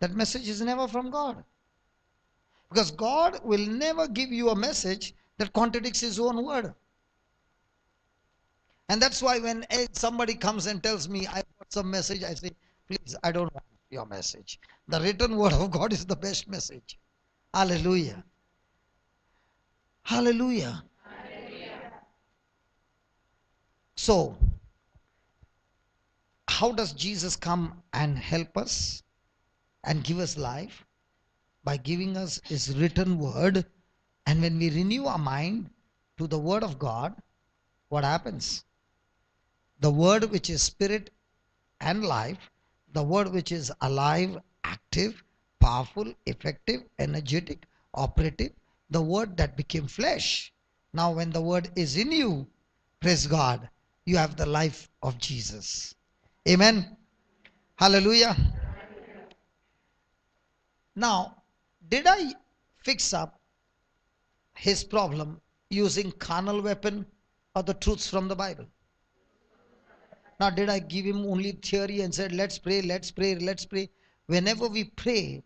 that message is never from God. Because God will never give you a message that contradicts His own word. And that's why when somebody comes and tells me, I got some message, I say, please, I don't want your message. The written word of God is the best message. Hallelujah. Hallelujah. So, how does Jesus come and help us and give us life? By giving us His written word. And when we renew our mind to the word of God, what happens? The word which is spirit and life, the word which is alive, active, powerful, effective, energetic, operative, the word that became flesh. Now when the word is in you, praise God, you have the life of Jesus. Amen. Hallelujah. Now, did I fix up his problem using carnal weapon or the truths from the Bible? Now, did I give him only theory and said, let's pray, let's pray, let's pray? Whenever we pray,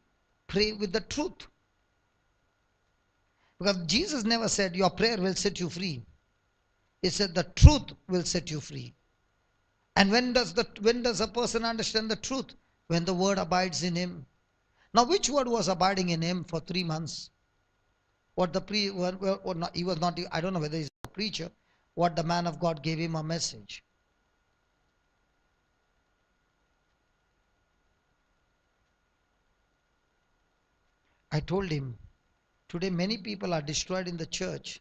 pray with the truth. Because Jesus never said, your prayer will set you free. He said, the truth will set you free. And when does a person understand the truth? When the word abides in him. Now, which word was abiding in him for 3 months? What he was not, I don't know whether he's a preacher, what the man of God gave him a message. I told him, today many people are destroyed in the church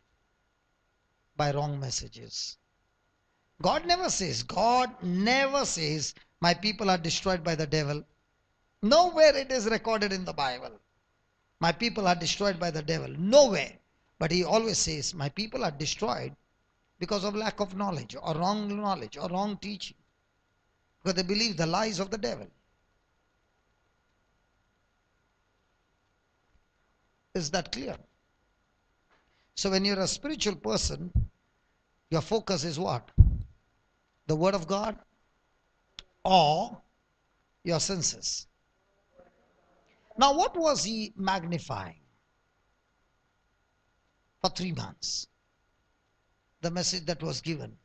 by wrong messages. God never says, my people are destroyed by the devil. Nowhere it is recorded in the Bible. My people are destroyed by the devil. Nowhere. But he always says, my people are destroyed because of lack of knowledge or wrong teaching. Because they believe the lies of the devil. Is that clear? So when you're a spiritual person, your focus is what? The word of God or your senses. Now what was he magnifying for 3 months? The message that was given.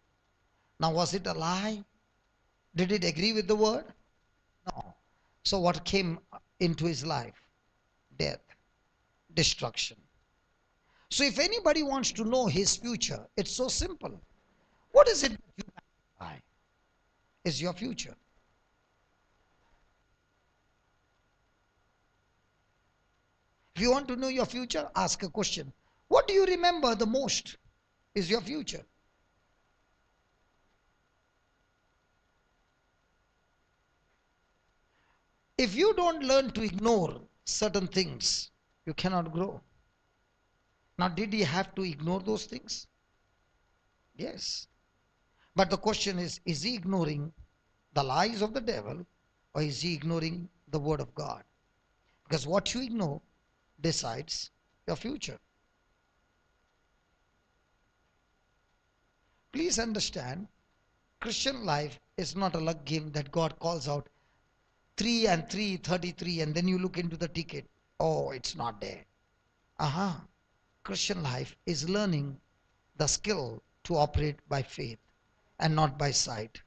Now was it a lie? Did it agree with the word? No. So what came into his life? Death, destruction. So if anybody wants to know his future, it's so simple. What is it that you magnify? Is your future. If you want to know your future, ask a question. What do you remember the most is your future? If you don't learn to ignore certain things, you cannot grow. Now, did he have to ignore those things? Yes. But the question is he ignoring the lies of the devil or is he ignoring the word of God? Because what you ignore decides your future. Please understand, Christian life is not a luck game that God calls out 3 and 3, 33, and then you look into the ticket. Oh, it's not there. Christian life is learning the skill to operate by faith and not by sight.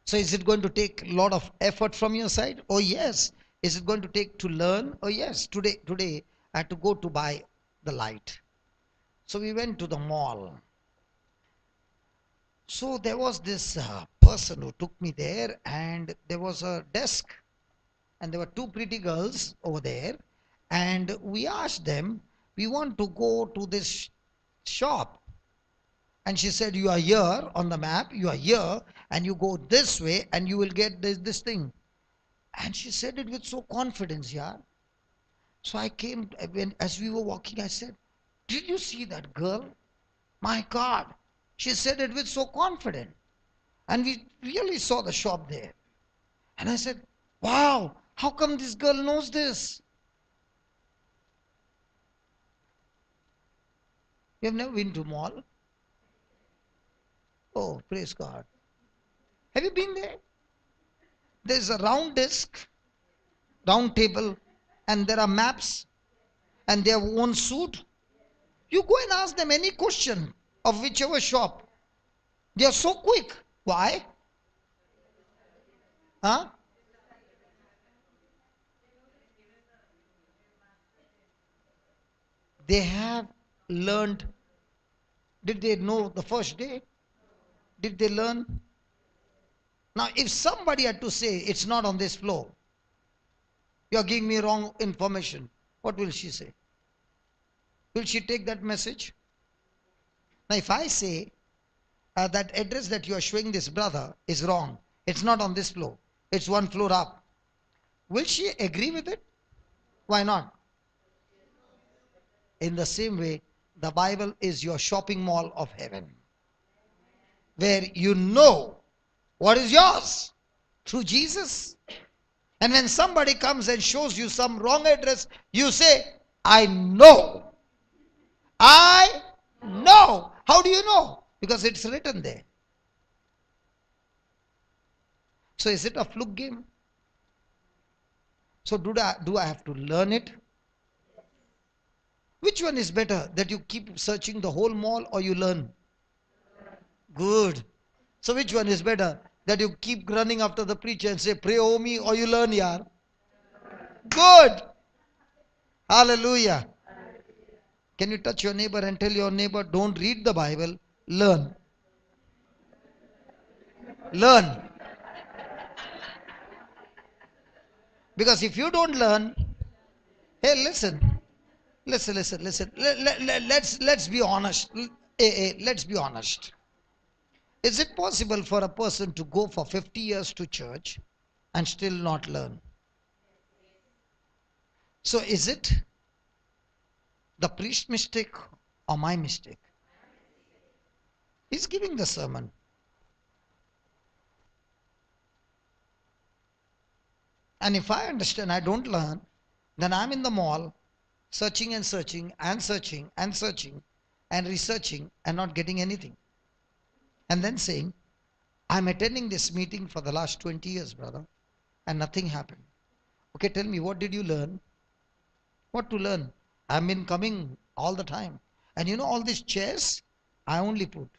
So is it going to take a lot of effort from your side? Oh yes. Is it going to take to learn? Oh yes. Today I had to go to buy the light. So we went to the mall. So there was this person who took me there and there was a desk and there were 2 pretty girls over there and we asked them, we want to go to this shop. And she said, you are here on the map, you are here and you go this way and you will get this thing. And she said it with so confidence, yeah. So I came, as we were walking, I said, did you see that girl? My God. She said it with so confident. And we really saw the shop there. And I said, wow, how come this girl knows this? You have never been to mall? Oh, praise God. Have you been there? There's a round disc, round table, and there are maps, and they have own suit. You go and ask them any question of whichever shop. They are so quick. Why? Huh? They have learned. Did they know the first day? Did they learn? Now, if somebody had to say it's not on this floor, you are giving me wrong information, what will she say? Will she take that message? Now, if I say that address that you are showing this brother is wrong, it's not on this floor, it's one floor up, will she agree with it? Why not? In the same way, the Bible is your shopping mall of heaven, where you know what is yours through Jesus. And when somebody comes and shows you some wrong address, you say, I know. I know. How do you know? Because it's written there. So is it a fluke game? So do I have to learn it? Which one is better? That you keep searching the whole mall or you learn? Good. So which one is better? That you keep running after the preacher and say, pray over me, or you learn, yaar? Good. Hallelujah. Can you touch your neighbor and tell your neighbor, don't read the Bible, learn. Learn. Because if you don't learn, hey, listen. Listen. Let's be honest. Let's be honest. Is it possible for a person to go for 50 years to church and still not learn? So is it the priest mistake or my mistake? He's giving the sermon. And if I understand I don't learn, then I'm in the mall searching and searching and searching and searching and researching and not getting anything. And then saying, I'm attending this meeting for the last 20 years, brother, and nothing happened. Okay, tell me, what did you learn? What to learn? I've been coming all the time. And you know all these chairs, I only put.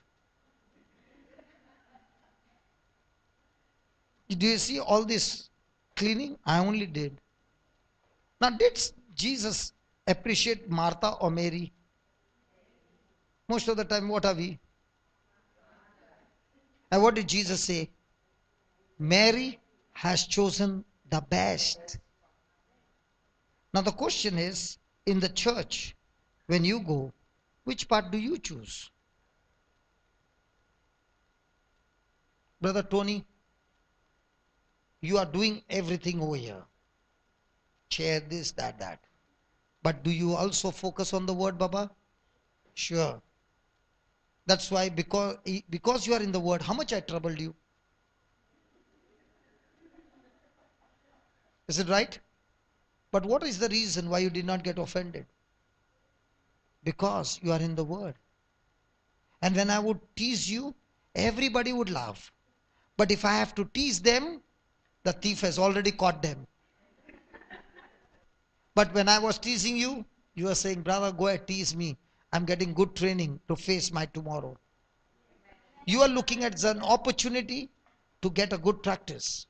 Do you see all this cleaning? I only did. Now, did Jesus appreciate Martha or Mary? Most of the time, what are we? And what did Jesus say? Mary has chosen the best. Now the question is, in the church, when you go, which part do you choose? Brother Tony, you are doing everything over here. Chair this, that. But do you also focus on the word, Baba? Sure. That's why, because you are in the word, how much I troubled you? Is it right? But what is the reason why you did not get offended? Because you are in the word. And when I would tease you, everybody would laugh. But if I have to tease them, the thief has already caught them. But when I was teasing you, you were saying, brother, go ahead, tease me. I'm getting good training to face my tomorrow. You are looking at an opportunity to get a good practice.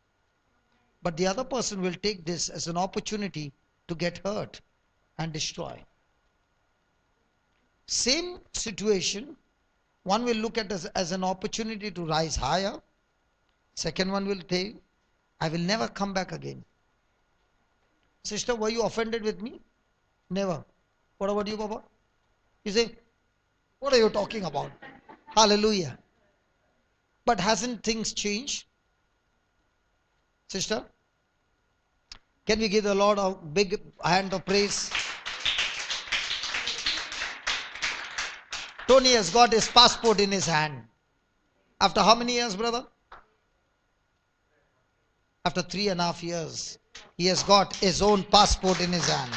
But the other person will take this as an opportunity to get hurt and destroy. Same situation, one will look at as an opportunity to rise higher. Second one will say, I will never come back again. Sister, were you offended with me? Never. What about you, Baba? You say, what are you talking about? Hallelujah. But hasn't things changed? Sister, can we give the Lord a big hand of praise? Tony has got his passport in his hand. After how many years, brother? After 3.5 years, he has got his own passport in his hand.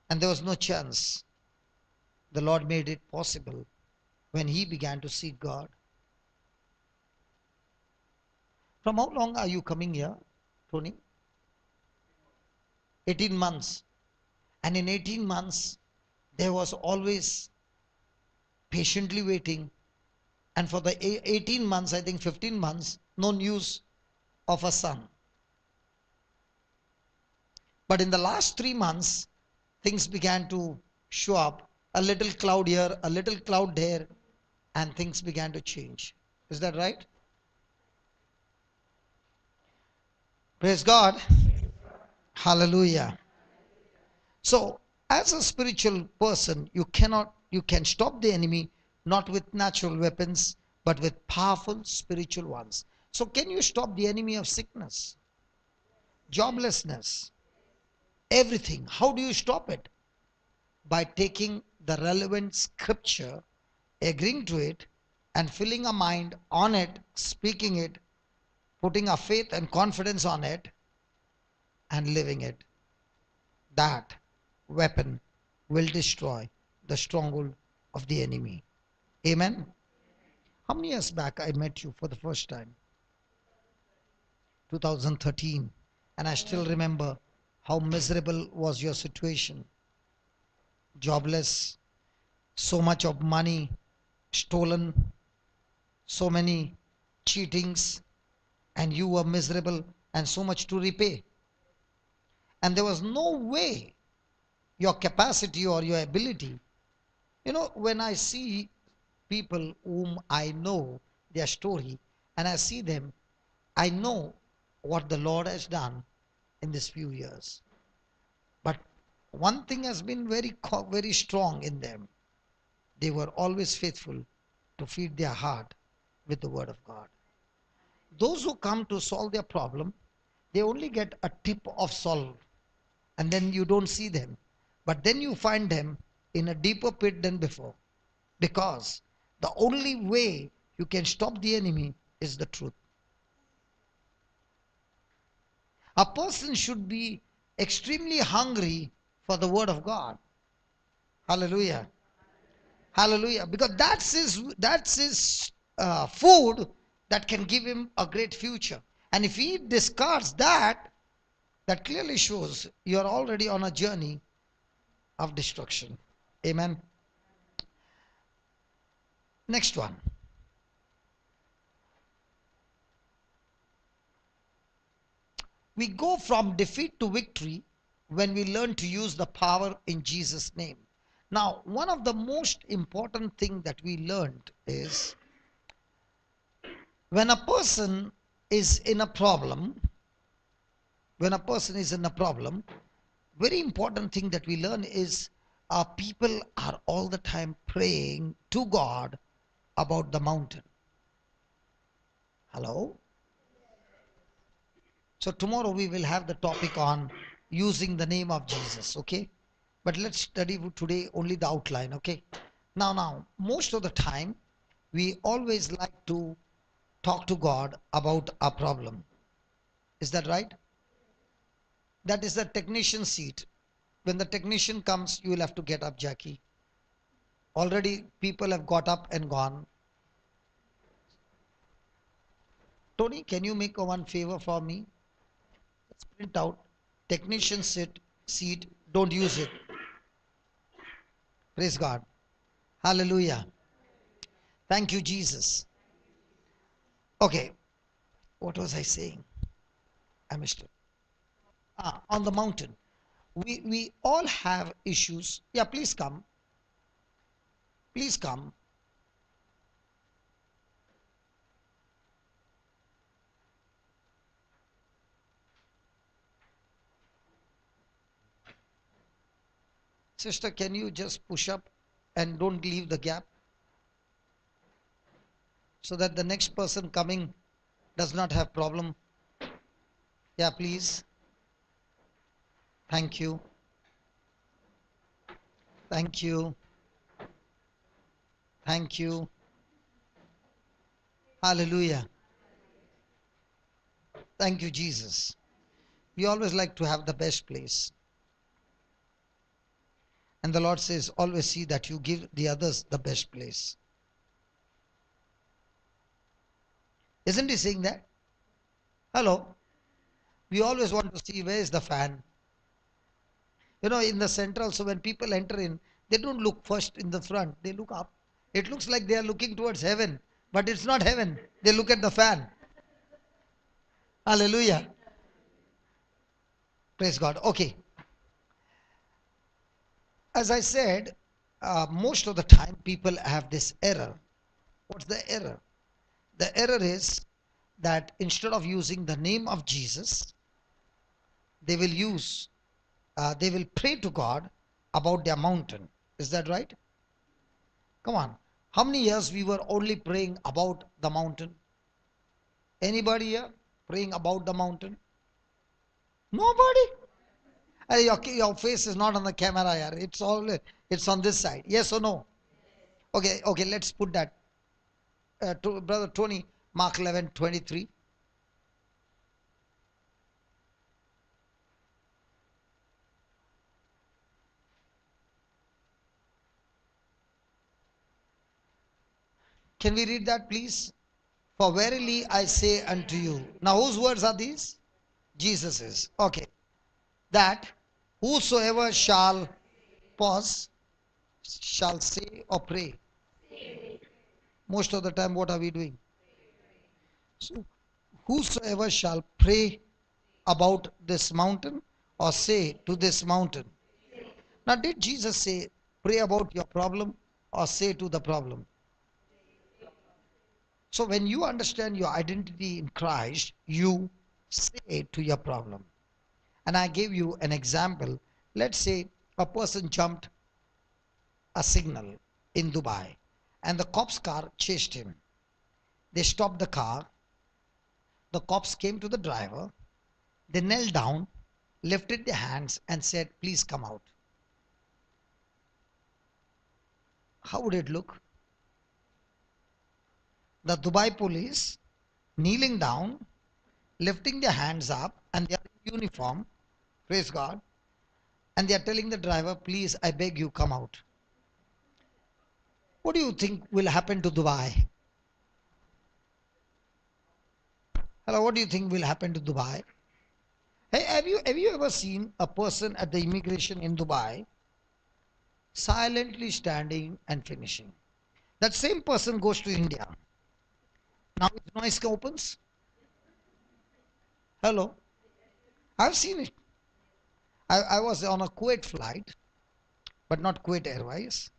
And there was no chance. The Lord made it possible when he began to seek God. From how long are you coming here, Tony? 18 months. And in 18 months, there was always patiently waiting. And for the 18 months, I think 15 months, no news of a son. But in the last 3 months, things began to show up. A little cloud here, a little cloud there, and things began to change. Is that right? Praise God. Hallelujah. So, as a spiritual person, you can stop the enemy not with natural weapons, but with powerful spiritual ones. So, can you stop the enemy of sickness, joblessness, everything? How do you stop it? By taking the relevant scripture, agreeing to it, and filling our mind on it, speaking it, putting our faith and confidence on it, and living it. That weapon will destroy the stronghold of the enemy. Amen. How many years back I met you for the first time? 2013. And I still remember how miserable was your situation. Jobless, so much of money stolen, so many cheatings, and you were miserable and so much to repay. And there was no way your capacity or your ability. When I see people whom I know their story and I see them, I know what the Lord has done in these few years. But one thing has been very strong in them. They were always faithful to feed their heart with the word of God. Those who come to solve their problem, they only get a tip of solve, and then you don't see them. But then you find them in a deeper pit than before, because the only way you can stop the enemy is the truth. A person should be extremely hungry for the word of God. Hallelujah. Hallelujah. Because that's his food that can give him a great future. And if he discards that, that clearly shows you are already on a journey of destruction. Amen. Next one. We go from defeat to victory when we learn to use the power in Jesus' name. Now, one of the most important things that we learned is when a person is in a problem, very important thing that we learn is our people are all the time praying to God about the mountain. Hello? So tomorrow we will have the topic on using the name of Jesus, okay? But let's study today only the outline, okay? Now, most of the time, we always like to talk to God about a problem. Is that right? That is the technician seat. When the technician comes, you will have to get up, Jackie. Already people have got up and gone. Tony, can you make one favor for me? Let's print out technician seat. Don't use it. Praise God. Hallelujah. Thank you, Jesus. Okay. What was I saying? I missed it. On the mountain. We all have issues. Yeah, please come. Please come. Sister, can you just push up and don't leave the gap, so that the next person coming does not have problem? Yeah, please. Thank you. Thank you. Thank you. Hallelujah. Thank you, Jesus. We always like to have the best place. And the Lord says, always see that you give the others the best place. Isn't he saying that? Hello. We always want to see where is the fan. In the center also, when people enter in, they don't look first in the front, they look up. It looks like they are looking towards heaven, but it's not heaven. They look at the fan. Hallelujah. Praise God. Okay. As I said, most of the time people have this error. What's the error? The error is that instead of using the name of Jesus, they will they will pray to God about their mountain. Is that right? Come on. How many years we were only praying about the mountain? Anybody here praying about the mountain? Nobody. Your face is not on the camera here. It's on this side. Yes or no? Okay, okay, let's put that. Brother Tony, Mark 11:23. Can we read that, please? For verily I say unto you. Now, whose words are these? Jesus's. Okay. That whosoever shall pause, shall say or pray. Most of the time, what are we doing? So, whosoever shall pray about this mountain or say to this mountain. Now, did Jesus say, pray about your problem or say to the problem? So, when you understand your identity in Christ, you say to your problem. And I gave you an example. Let's say a person jumped a signal in Dubai and the cops' car chased him. They stopped the car. The cops came to the driver. They knelt down, lifted their hands and said, please come out. How would it look? The Dubai police kneeling down, lifting their hands up, and they are in uniform, praise God, and they are telling the driver, please, I beg you, come out. What do you think will happen to Dubai? Hello, what do you think will happen to Dubai? Hey, have you ever seen a person at the immigration in Dubai silently standing and finishing? That same person goes to India. Now his noise opens. Hello. I've seen it. I was on a Kuwait flight, but not Kuwait Airways.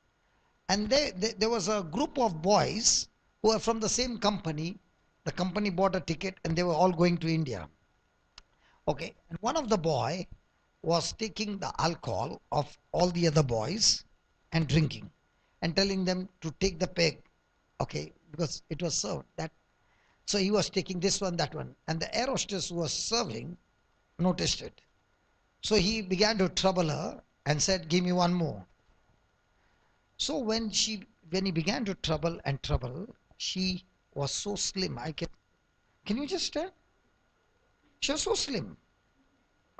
And there was a group of boys who were from the same company. The company bought a ticket and they were all going to India. Okay. And one of the boy was taking the alcohol of all the other boys and drinking and telling them to take the peg. Okay. Because it was served. So he was taking this one, that one. And the air hostess who was serving noticed it. So he began to trouble her and said, give me one more. So when he began to trouble, she was so slim. Can you just tell? She was so slim.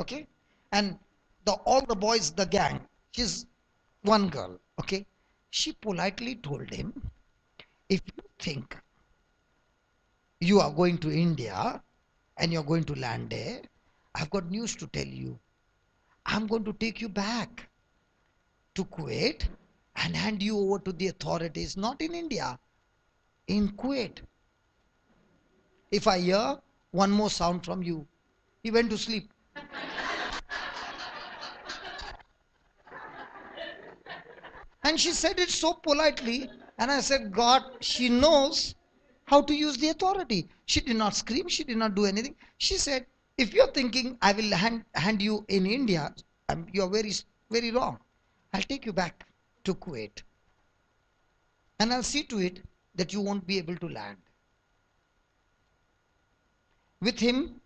Okay. And all the boys, the gang, she's one girl. Okay. She politely told him, if you think you are going to India and you're going to land there, I've got news to tell you. I'm going to take you back to Kuwait and hand you over to the authorities, not in India, in Kuwait. If I hear one more sound from you, he went to sleep. And she said it so politely, and I said, God, she knows how to use the authority. She did not scream, she did not do anything. She said, if you're thinking I will hand you in India, you're very, very wrong. I'll take you back to Kuwait. And I'll see to it that you won't be able to land. With him,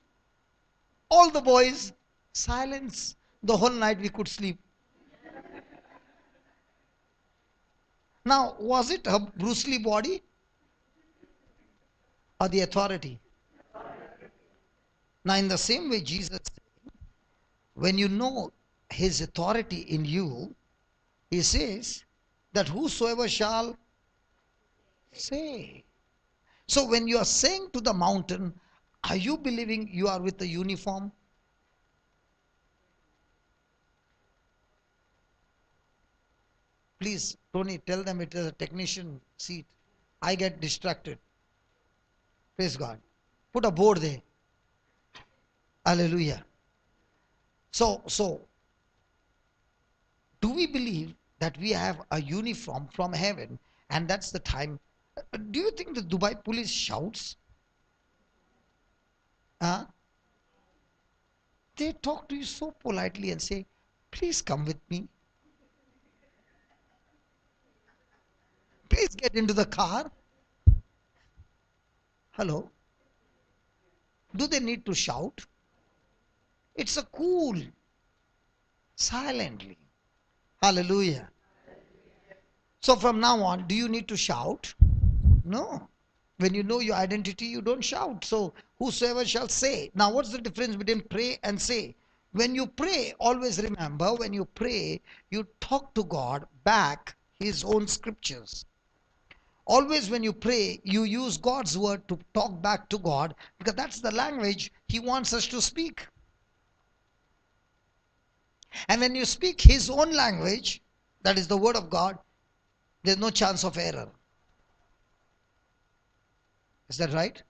all the boys, silence. The whole night we could sleep. Now, was it a Bruce Lee body or the authority? Now, in the same way, Jesus said, when you know his authority in you, he says that whosoever shall say. So when you are saying to the mountain, Are you believing you are with the uniform? Please, Tony, tell them it is a technician seat. I get distracted. Praise God. Put a board there. Hallelujah. So, do we believe that we have a uniform from heaven and that's the time? Do you think the Dubai police shouts? Huh? They talk to you so politely and say, please come with me. Please get into the car. Hello? Do they need to shout? It's a cool, silently. Hallelujah. So from now on, do you need to shout? No. When you know your identity, you don't shout. So whosoever shall say. Now what's the difference between pray and say? When you pray, always remember, when you pray, you talk to God back his own scriptures. Always when you pray, you use God's word to talk back to God because that's the language he wants us to speak. And when you speak his own language, that is the word of God, there's no chance of error. Is that right?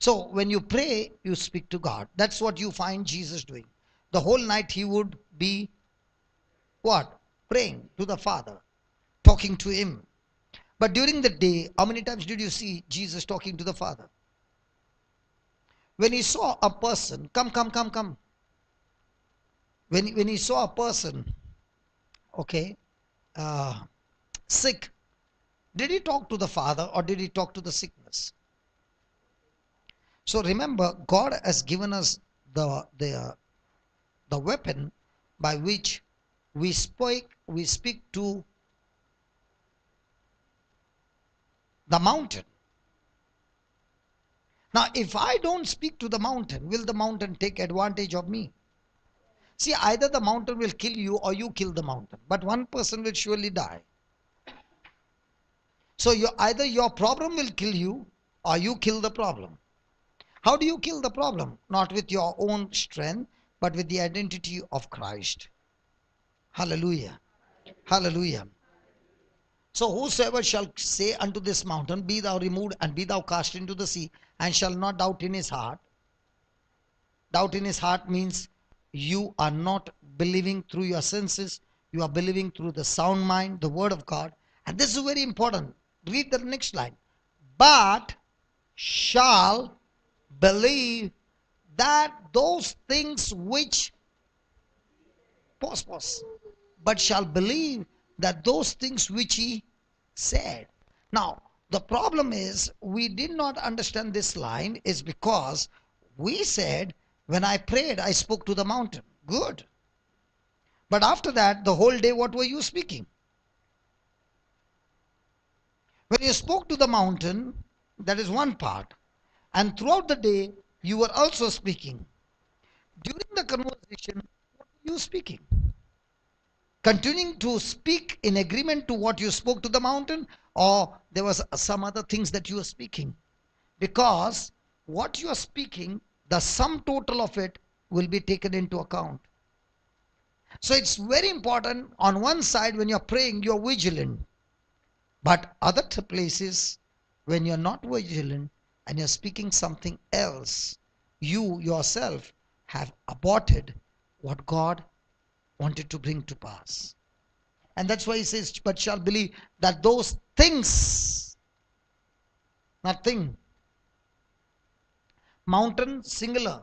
So when you pray, you speak to God. That's what you find Jesus doing. The whole night he would be what? Praying to the Father, talking to him. But during the day, how many times did you see Jesus talking to the Father? When he saw a person, come. When he saw a person, okay, uh, sick, did he talk to the Father or did he talk to the sickness? So remember, God has given us the weapon by which we speak to the mountain. Now, if I don't speak to the mountain, will the mountain take advantage of me? See, either the mountain will kill you or you kill the mountain, but one person will surely die. So either your problem will kill you or you kill the problem. How do you kill the problem? Not with your own strength, but with the identity of Christ. Hallelujah. Hallelujah. So whosoever shall say unto this mountain, be thou removed and be thou cast into the sea, and shall not doubt in his heart. Doubt in his heart means you are not believing through your senses, you are believing through the sound mind, the word of God. And this is very important. Read the next line. But shall believe that those things which, pause, but shall believe that those things which he said. Now, the problem is we did not understand this line is because we said, when I prayed, I spoke to the mountain. Good. But after that, the whole day, what were you speaking? When you spoke to the mountain, that is one part. And throughout the day, you were also speaking. During the conversation, what were you speaking? Continuing to speak in agreement to what you spoke to the mountain, or there was some other things that you were speaking? Because what you are speaking, the sum total of it will be taken into account. So it's very important. On one side, when you're praying, you're vigilant. But other places, when you're not vigilant and you're speaking something else, you yourself have aborted what God wanted to bring to pass. And that's why he says, but shall believe that those things, nothing, mountain singular.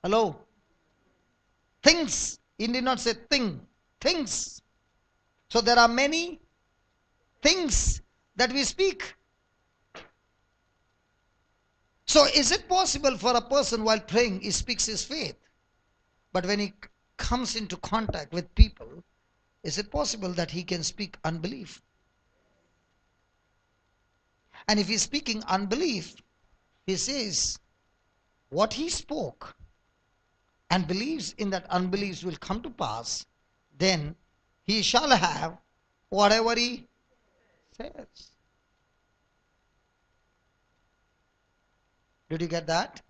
Hello? Things. He did not say thing. Things. So there are many things that we speak. So is it possible for a person while praying, he speaks his faith? But when he comes into contact with people, is it possible that he can speak unbelief? And if he's speaking unbelief, he says what he spoke and believes in that unbelief will come to pass, then he shall have whatever he says. Did you get that?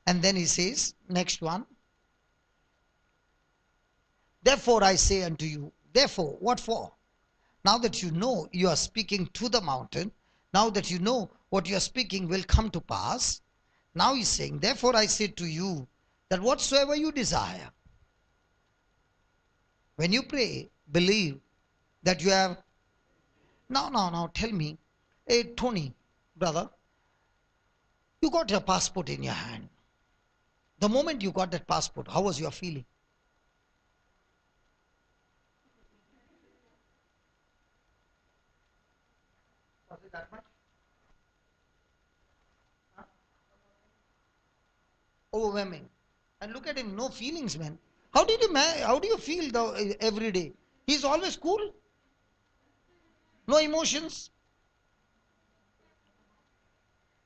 And then he says, next one. Therefore I say unto you, therefore, what for? Now that you know you are speaking to the mountain, now that you know what you are speaking will come to pass, now he's saying, therefore I say to you, that whatsoever you desire, when you pray, believe that you have. Now, tell me, hey, Tony, brother, you got your passport in your hand. The moment you got that passport, how was your feeling? Was it that much? Overwhelming. And look at him, no feelings, man. How do you feel every day? He's always cool, no emotions.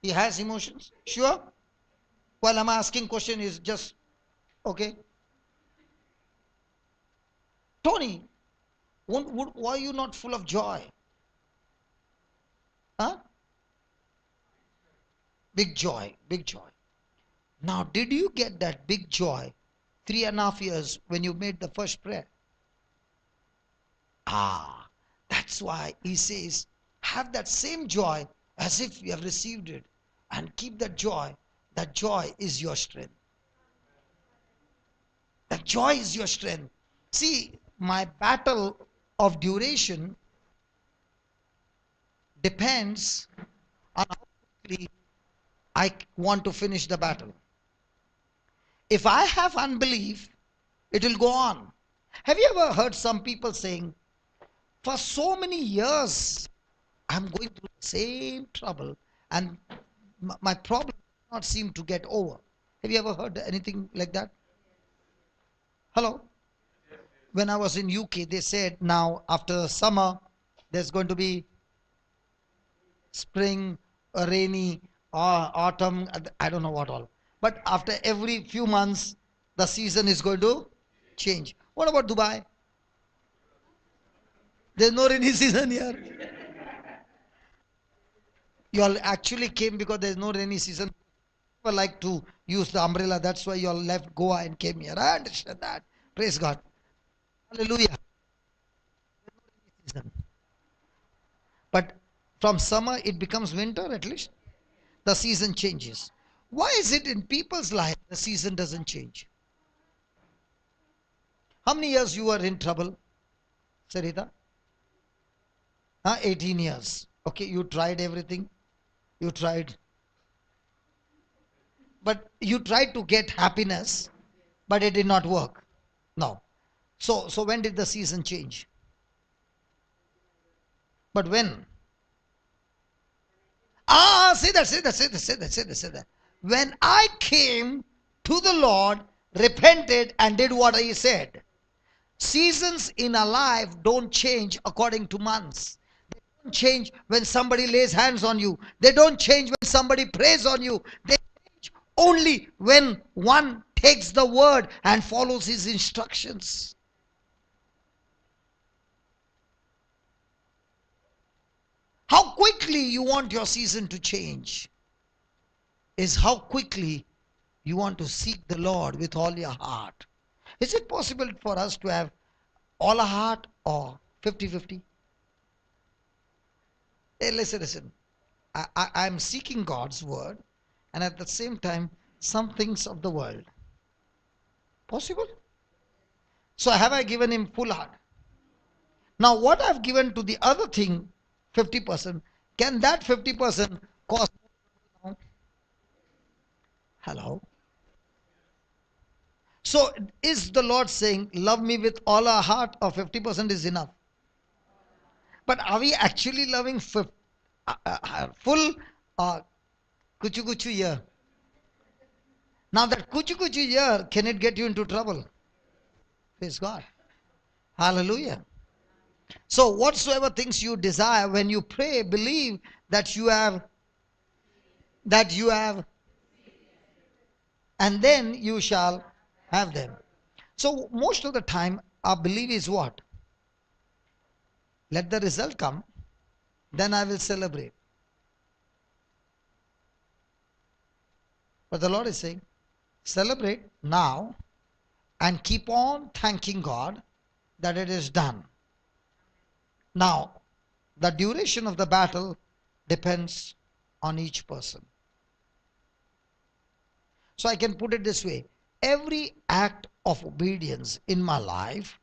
He has emotions, sure. While I'm asking question is just okay. Tony, why are you not full of joy? Huh? Big joy, big joy. Now, did you get that big joy 3.5 years when you made the first prayer? Ah, that's why he says, have that same joy as if you have received it, and keep that joy. That joy is your strength. That joy is your strength. See, my battle of duration depends on how quickly I want to finish the battle. If I have unbelief, it will go on. Have you ever heard some people saying, for so many years, I'm going through the same trouble and my problem does not seem to get over? Have you ever heard anything like that? Hello? When I was in UK, they said now after summer, there's going to be spring, rainy, autumn, I don't know what all. But after every few months, the season is going to change. What about Dubai? There's no rainy season here. You all actually came because there's no rainy season. People like to use the umbrella. That's why you all left Goa and came here. I understand that. Praise God. Hallelujah. Season. But from summer, it becomes winter at least. The season changes. Why is it in people's life the season doesn't change? How many years you were in trouble, Sarita? 18 years. Okay, you tried everything. You tried. But you tried to get happiness, but it did not work. No. So when did the season change? But when? Say that. When I came to the Lord, repented, and did what He said. Seasons in our life don't change according to months. They don't change when somebody lays hands on you. They don't change when somebody prays on you. They change only when one takes the word and follows His instructions. How quickly you want your season to change is how quickly you want to seek the Lord with all your heart. Is it possible for us to have all our heart or 50-50? Hey, listen. I'm seeking God's word and at the same time some things of the world. Possible? So have I given Him full heart? Now what I've given to the other thing, 50%, can that 50% cost more? Hello? So is the Lord saying, love me with all our heart, or 50% is enough? But are we actually loving full kuchu kuchu year? Now that kuchu kuchu year, can it get you into trouble? Praise God. Hallelujah. So whatsoever things you desire, when you pray, believe that you have, and then you shall have them. So most of the time, our belief is what? Let the result come, then I will celebrate. But the Lord is saying, celebrate now and keep on thanking God that it is done. Now, the duration of the battle depends on each person. So I can put it this way. Every act of obedience in my life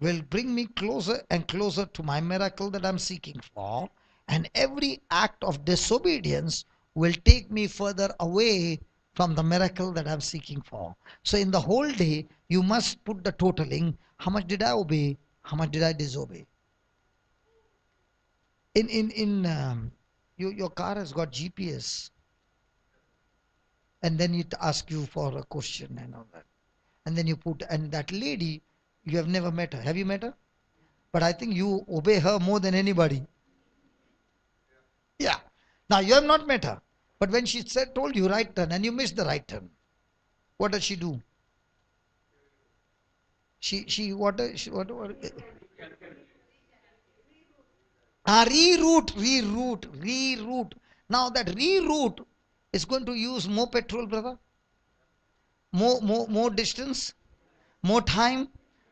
will bring me closer and closer to my miracle that I'm seeking for. And every act of disobedience will take me further away from the miracle that I'm seeking for. So in the whole day, you must put the totaling. How much did I obey? How much did I disobey? Your car has got GPS, and then it asks you for a question and all that, and then you put, and that lady, you have never met her. Have you met her? But I think you obey her more than anybody. Yeah. Now you have not met her, but when she said, told you right turn, and you missed the right turn, what does she do? What reroute. Now that reroute is going to use more petrol, brother, more distance, more time,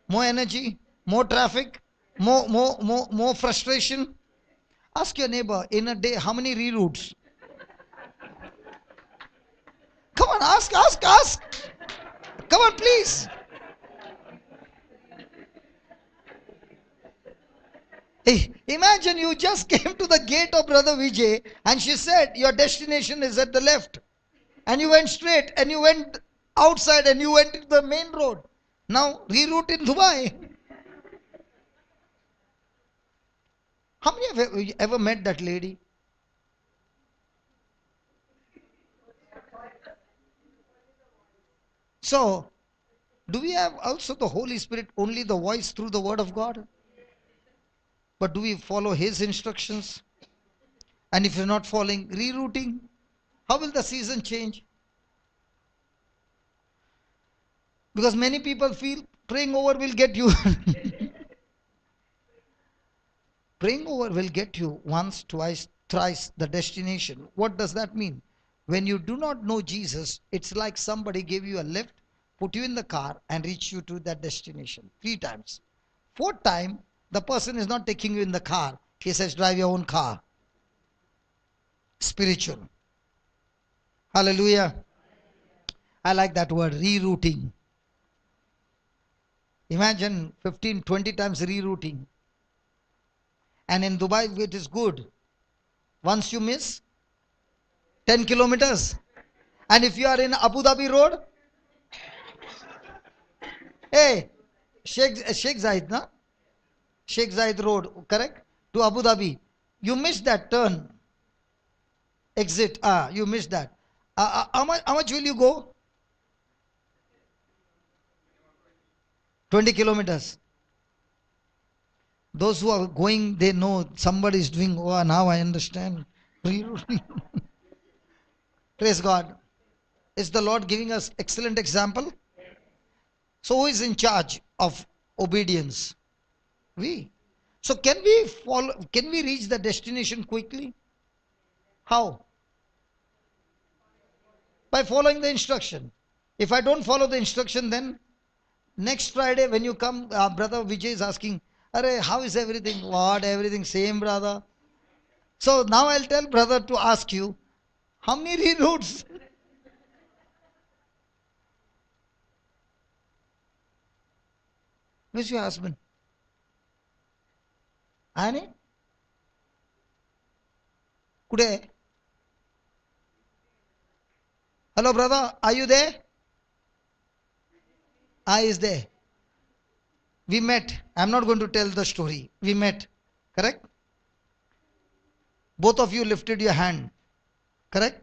more energy, more traffic, more frustration. Ask your neighbor in a day how many reroutes. Come on, ask. Come on, please. Hey, imagine you just came to the gate of Brother Vijay and she said your destination is at the left. And you went straight and you went outside and you went to the main road. Now reroute in Dubai. How many of you ever met that lady? So, do we have also the Holy Spirit only the voice through the Word of God? But do we follow His instructions? And if you're not following, rerouting, how will the season change? Because many people feel praying over will get you. Praying over will get you once, twice, thrice the destination. What does that mean? When you do not know Jesus, it's like somebody gave you a lift, put you in the car, and reach you to that destination 3 times. Fourth time, the person is not taking you in the car. He says, drive your own car. Spiritual. Hallelujah. I like that word, rerouting. Imagine 15, 20 times rerouting. And in Dubai, it is good. Once you miss, 10 kilometers. And if you are in Abu Dhabi road, hey, Sheikh Zayed, na? Sheikh Zayed road, correct? To Abu Dhabi. You missed that turn. Exit. You missed that. How much will you go? 20 kilometers. Those who are going, they know somebody is doing, oh, now I understand. Praise God. Is the Lord giving us excellent example? So who is in charge of obedience? We. So can we follow, can we reach the destination quickly? How? By following the instruction. If I don't follow the instruction, then next Friday when you come, Brother Vijay is asking, Arey, how is everything? What? Everything same, brother. So now I'll tell brother to ask you, how many reroutes? Where's your husband? Annie? Kude? Hello, brother. Are you there? Is there. We met. I'm not going to tell the story. We met. Correct? Both of you lifted your hand. Correct?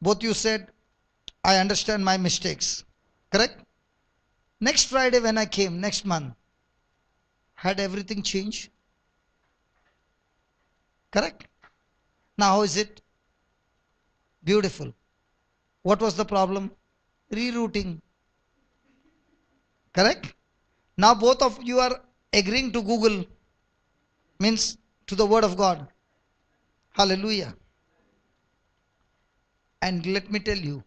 Both you said, I understand my mistakes. Correct? Next Friday when I came, next month, had everything changed? Correct? Now how is it? Beautiful. What was the problem? Rerouting. Correct? Now both of you are agreeing to Google, means to the Word of God. Hallelujah. And let me tell you,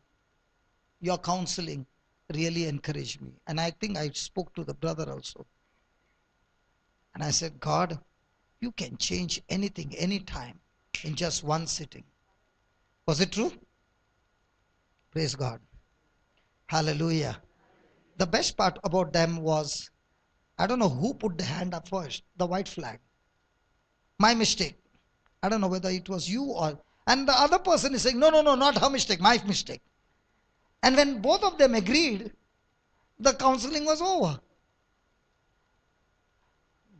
your counseling really encouraged me. And I think I spoke to the brother also. And I said, God, you can change anything, anytime, in just one sitting. Was it true? Praise God. Hallelujah. The best part about them was, I don't know who put the hand up first, the white flag. My mistake. I don't know whether it was you or, and the other person is saying, no, no, no, not her mistake, my mistake. And when both of them agreed, the counseling was over.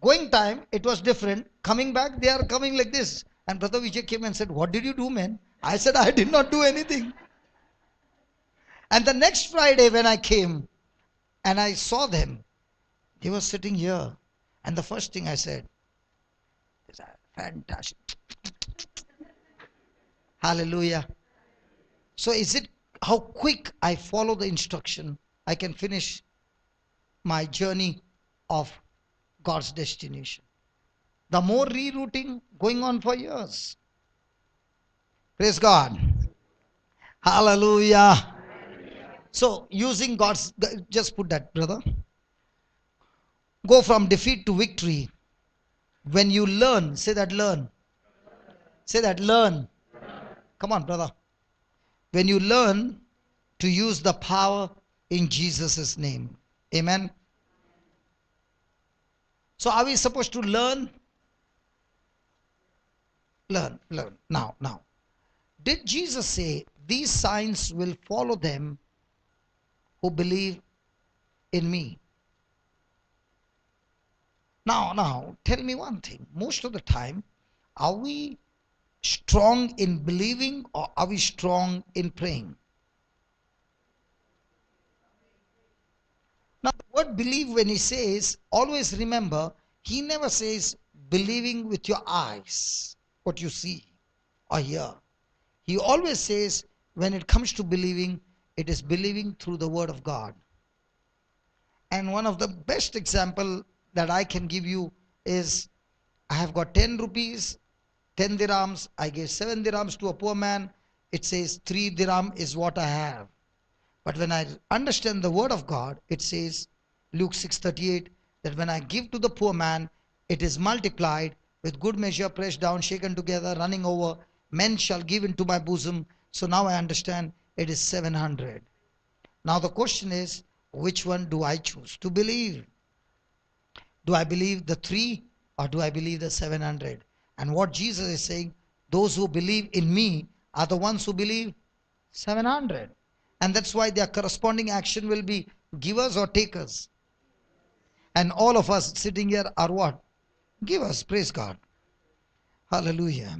Going time, it was different. Coming back, they are coming like this. And Brother Vijay came and said, what did you do, man? I said, I did not do anything. And the next Friday when I came and I saw them, they were sitting here. And the first thing I said is, fantastic. Hallelujah. So is it how quick I follow the instruction, I can finish my journey of God's destination. The more rerouting going on for years. Praise God. Hallelujah. So using God's, just put that, brother. Go from defeat to victory. When you learn, say that learn. Say that learn. Come on, brother. When you learn to use the power in Jesus' name. Amen. So are we supposed to learn? Learn. Now. Did Jesus say, these signs will follow them who believe in me? Now, tell me one thing. Most of the time, are we strong in believing or are we strong in praying? Now, the word believe, when he says, always remember, he never says believing with your eyes, what you see or hear. He always says, when it comes to believing, it is believing through the word of God. And one of the best example that I can give you is, I have got 10 rupees, 10 dirhams, I gave 7 dirhams to a poor man. It says 3 dirham is what I have. But when I understand the word of God, it says, Luke 6:38, that when I give to the poor man, it is multiplied with good measure, pressed down, shaken together, running over. Men shall give into my bosom. So now I understand it is 700. Now the question is, which one do I choose to believe? Do I believe the 3 or do I believe the 700? And what Jesus is saying, those who believe in me are the ones who believe 700. And that's why their corresponding action will be givers or takers. And all of us sitting here are what? Givers. Praise God. Hallelujah.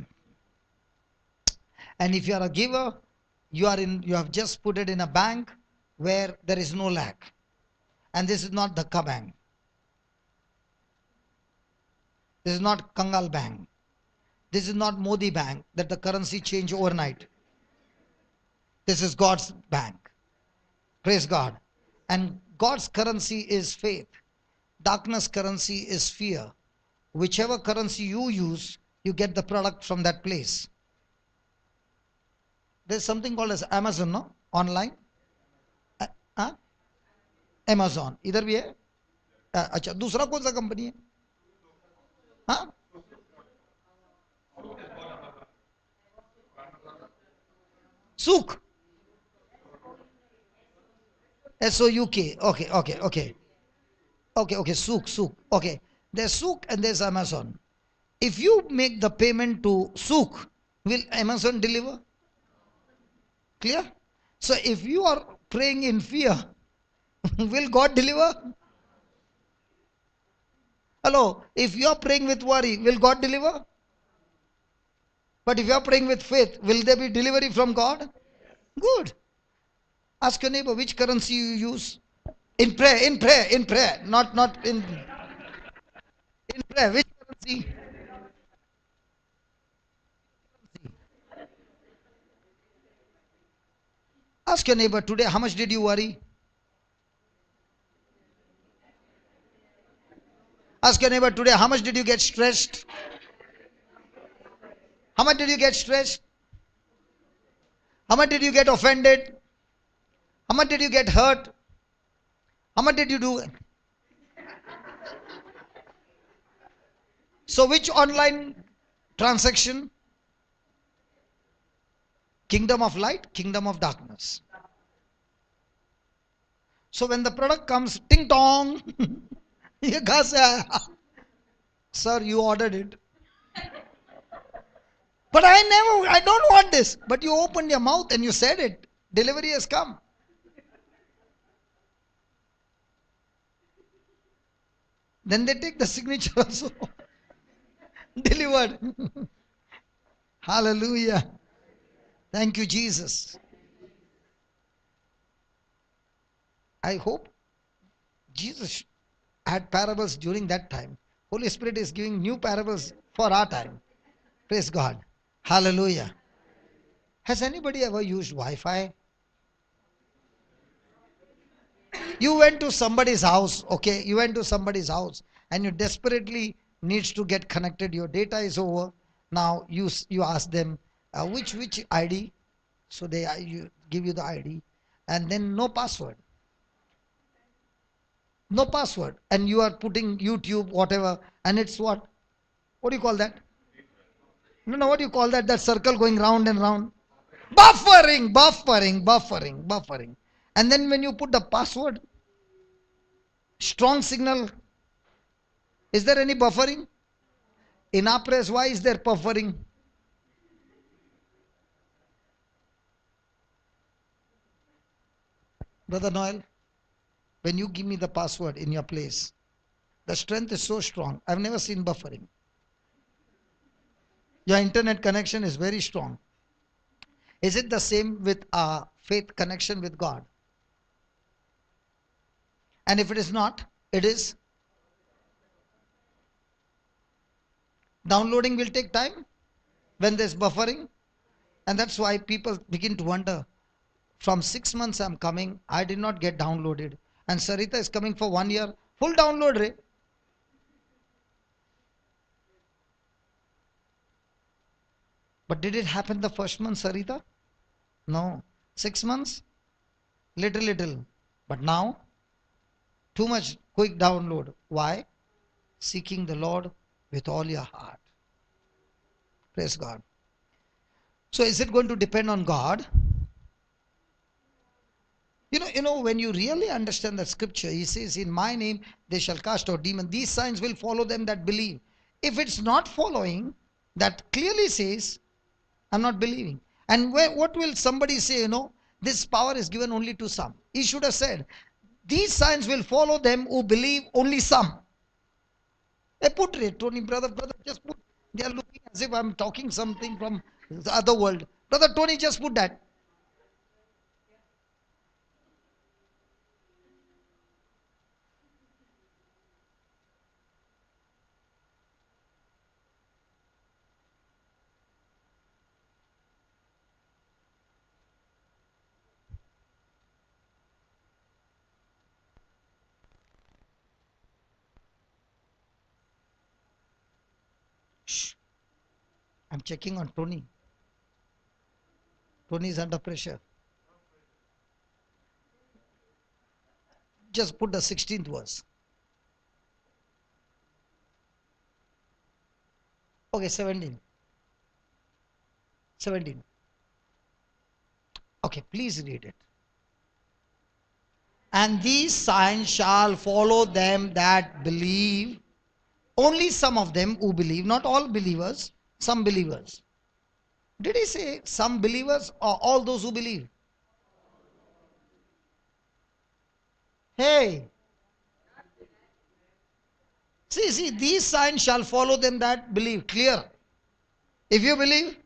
And if you are a giver, you have just put it in a bank where there is no lack. And this is not Dhaka Bank. This is not Kangal Bank. This is not Modi Bank that the currency change overnight. This is God's bank. Praise God. And God's currency is faith. Darkness currency is fear. Whichever currency you use, you get the product from that place. There's something called as Amazon, no? Online. Amazon. इधर भी है? अच्छा, दूसरा कौन सा company है? हाँ? Souk. S-O-U-K. Okay, Souk. Okay. There's Souk and there's Amazon. If you make the payment to Souk, will Amazon deliver? Clear? So if you are praying in fear, will God deliver? Hello, if you are praying with worry, will God deliver? But if you are praying with faith, will there be delivery from God? Good. Ask your neighbor which currency you use. In prayer, not in prayer. Which currency? Ask your neighbor today, how much did you worry? Ask your neighbor today, how much did you get stressed? How much did you get stressed? How much did you get offended? How much did you get hurt? How much did you do? So which online transaction? Kingdom of light, kingdom of darkness. So when the product comes, ting tong, ये कहाँ से आया? Sir, you ordered it. But I don't want this. But you opened your mouth and you said it. Delivery has come. Then they take the signature also. Delivered. Hallelujah. Thank you, Jesus. I hope Jesus had parables during that time. Holy Spirit is giving new parables for our time. Praise God. Hallelujah. Has anybody ever used Wi-Fi? You went to somebody's house, okay? You went to somebody's house and you desperately needs to get connected. Your data is over. Now you ask them which ID. So they you give you the ID and then no password. No password. And you are putting YouTube, whatever, and it's what? What do you call that? No, what do you call that? That circle going round and round. Buffering. And then when you put the password, strong signal. Is there any buffering? In our press, why is there buffering? Brother Noel, when you give me the password in your place, the strength is so strong. I've never seen buffering. Your internet connection is very strong. Is it the same with our faith connection with God? And if it is not, it is. Downloading will take time when there's buffering. And that's why people begin to wonder, from 6 months I'm coming, I did not get downloaded. And Sarita is coming for 1 year, full download rate. But did it happen the first month, Sarita? No. 6 months? Little. But now, too much quick download. Why? Seeking the Lord with all your heart. Praise God. So is it going to depend on God? You know, when you really understand that scripture, he says, in my name they shall cast out demons. These signs will follow them that believe. If it's not following, that clearly says, I'm not believing. And what will somebody say, this power is given only to some. He should have said, these signs will follow them who believe, only some. Put it, Tony, brother, just put. They are looking as if I'm talking something from the other world. Brother Tony, just put that. Shh. I'm checking on Tony. Tony is under pressure. Just put the 16th verse. Okay, 17. Okay, please read it. And these signs shall follow them that believe. Only some of them who believe, not all believers, some believers. Did he say some believers or all those who believe? Hey. See, these signs shall follow them that believe. Clear. If you believe,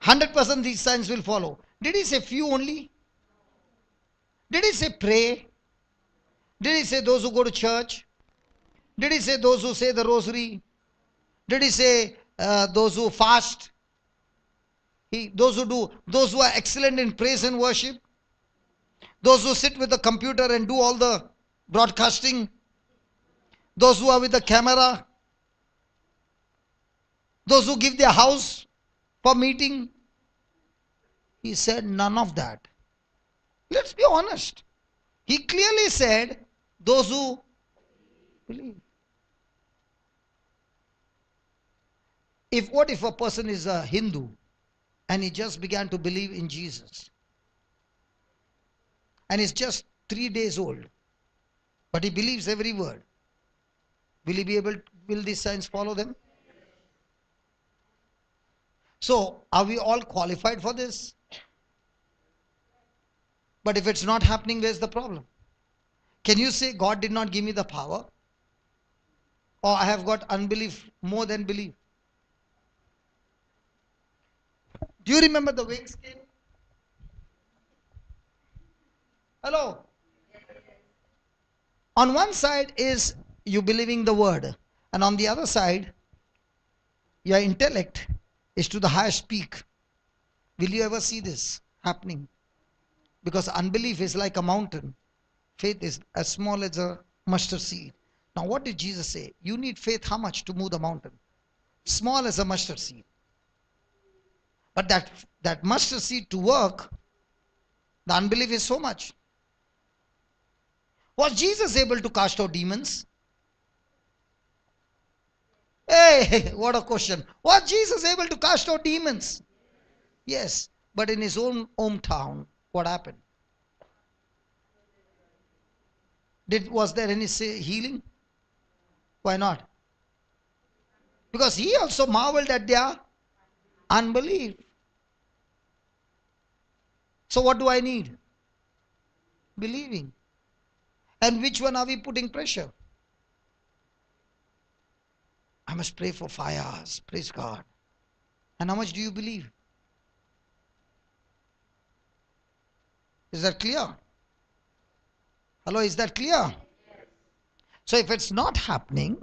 100% these signs will follow. Did he say few only? Did he say pray? Did he say those who go to church? Did he say those who say the rosary? Did he say those who fast? Those who are excellent in praise and worship? Those who sit with the computer and do all the broadcasting? Those who are with the camera? Those who give their house for meeting? He said none of that. Let's be honest. He clearly said, those who believe. What if a person is a Hindu and he just began to believe in Jesus and is just 3 days old, but he believes every word? Will he be able to, will these signs follow them? So, are we all qualified for this? But if it's not happening, where's the problem? Can you say God did not give me the power? Or I have got unbelief more than belief? Do you remember the weighing scale? Hello? On one side is you believing the word, and on the other side, your intellect is to the highest peak. Will you ever see this happening? Because unbelief is like a mountain. Faith is as small as a mustard seed. Now, what did Jesus say? You need faith how much to move the mountain? Small as a mustard seed. But that mustard seed to work, the unbelief is so much. Was Jesus able to cast out demons? Hey, what a question. Was Jesus able to cast out demons? Yes. But in his own hometown, what happened? Was there any healing? Why not? Because he also marveled at their unbelief. So what do I need? Believing. And which one are we putting pressure? I must pray for 5 hours. Praise God. And how much do you believe? Is that clear? Hello, is that clear? So if it's not happening,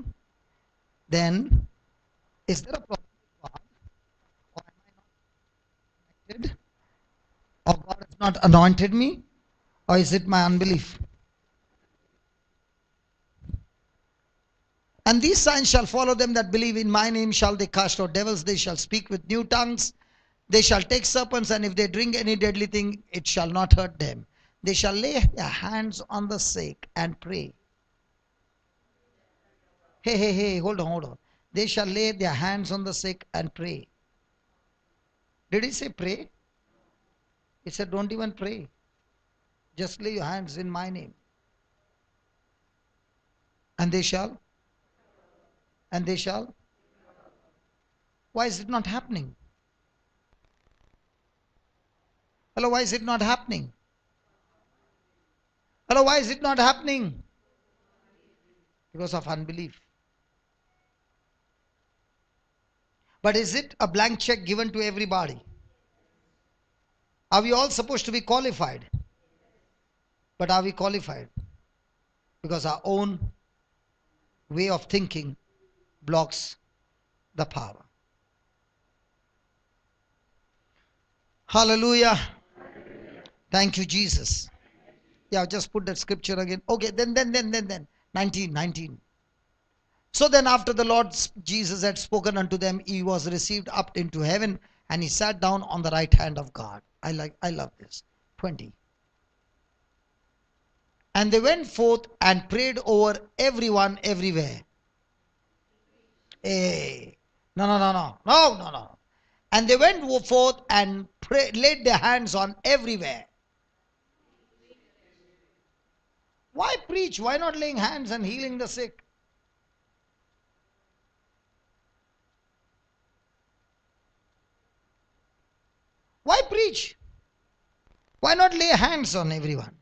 then is there a problem with God? Or am I not connected? Or God has not anointed me? Or is it my unbelief? And these signs shall follow them that believe. In my name shall they cast out devils. They shall speak with new tongues. They shall take serpents, and if they drink any deadly thing, it shall not hurt them. They shall lay their hands on the sick and pray. Hey, hold on. They shall lay their hands on the sick and pray. Did he say pray? He said don't even pray. Just lay your hands in my name. And they shall. Why is it not happening? Hello, why is it not happening? Hello, why is it not happening? Because of unbelief. But is it a blank check given to everybody? Are we all supposed to be qualified? But are we qualified? Because our own way of thinking blocks the power. Hallelujah. Thank you, Jesus. Yeah, just put that scripture again. Okay, then 19. So then after the Lord Jesus had spoken unto them, he was received up into heaven, and he sat down on the right hand of God. I love this. 20. And they went forth and prayed over everyone everywhere. Hey. No. And they went forth and laid their hands on everywhere. Why preach? Why not laying hands and healing the sick? Why preach? Why not lay hands on everyone?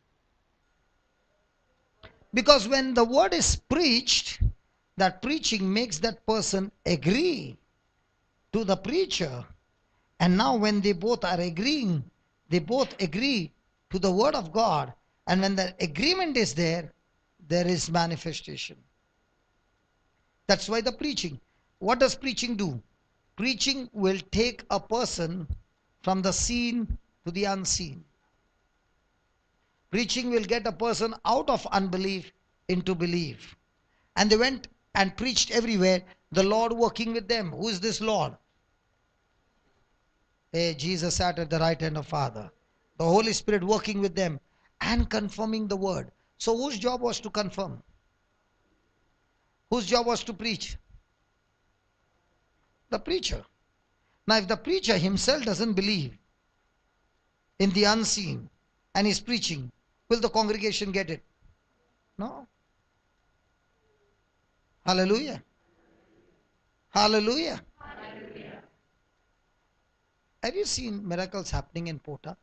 Because when the word is preached, that preaching makes that person agree to the preacher. And now when they both are agreeing, they both agree to the word of God. And when the agreement is there, there is manifestation. That's why the preaching. What does preaching do? Preaching will take a person from the seen to the unseen. Preaching will get a person out of unbelief into belief. And they went and preached everywhere, the Lord working with them. Who is this Lord? Hey, Jesus sat at the right hand of Father. The Holy Spirit working with them. and confirming the word. So whose job was to confirm? Whose job was to preach? The preacher. Now if the preacher himself doesn't believe in the unseen and is preaching, will the congregation get it? No. Hallelujah. Hallelujah. Have you seen miracles happening in Pota?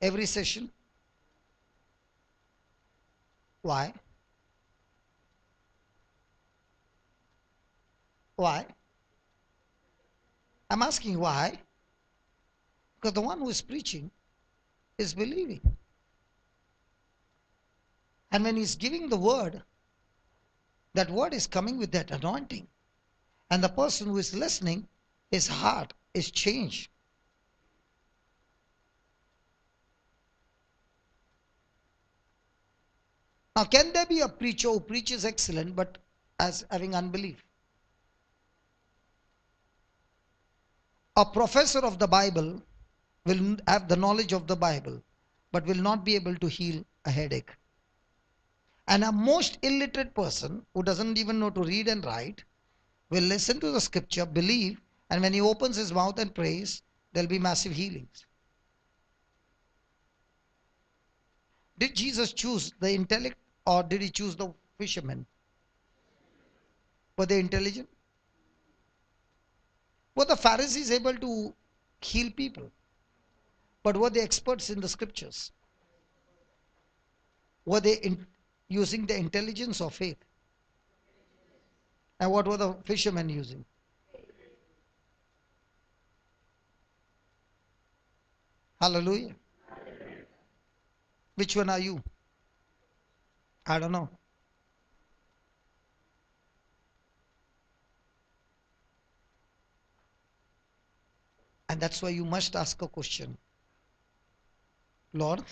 Every session? Why? Why? I'm asking why? Because the one who is preaching is believing. And when he's giving the word, that word is coming with that anointing. And the person who is listening, his heart is changed. Now, can there be a preacher who preaches excellent but as having unbelief? A professor of the Bible will have the knowledge of the Bible but will not be able to heal a headache. And a most illiterate person who doesn't even know to read and write will listen to the scripture, believe, and when he opens his mouth and prays, there'll be massive healings. Did Jesus choose the intellect or did he choose the fishermen? Were they intelligent? Were the Pharisees able to heal people? But were they experts in the scriptures? Were they using the intelligence or faith? And what were the fishermen using? Hallelujah. Which one are you? I don't know. And that's why you must ask a question. Lord,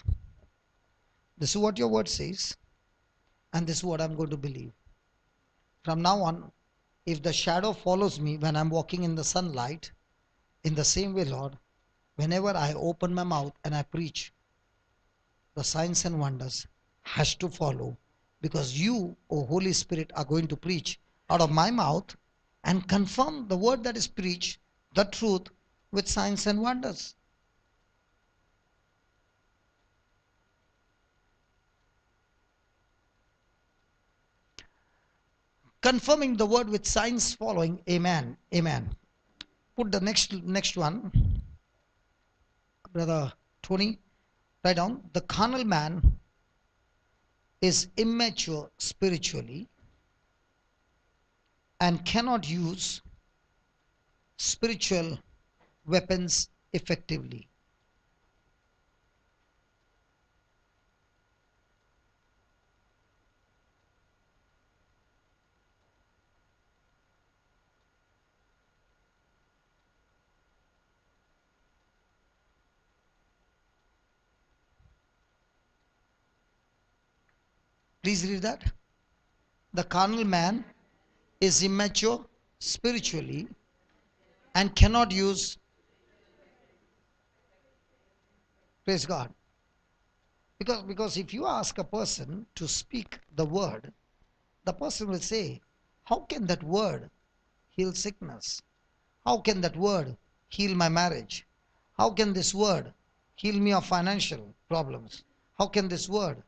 this is what your word says, and this is what I'm going to believe. From now on, if the shadow follows me when I'm walking in the sunlight, in the same way, Lord, whenever I open my mouth and I preach, the signs and wonders has to follow, because you, O Holy Spirit, are going to preach out of my mouth and confirm the word that is preached, the truth, with signs and wonders. Confirming the word with signs following. Amen. Amen. Put the next one. Brother Tony, write down. The carnal man is immature spiritually and cannot use spiritual weapons effectively. Please read that. The carnal man is immature spiritually and cannot use. Praise God. Because if you ask a person to speak the word, the person will say, how can that word heal sickness? How can that word heal my marriage? How can this word heal me of financial problems? How can this word?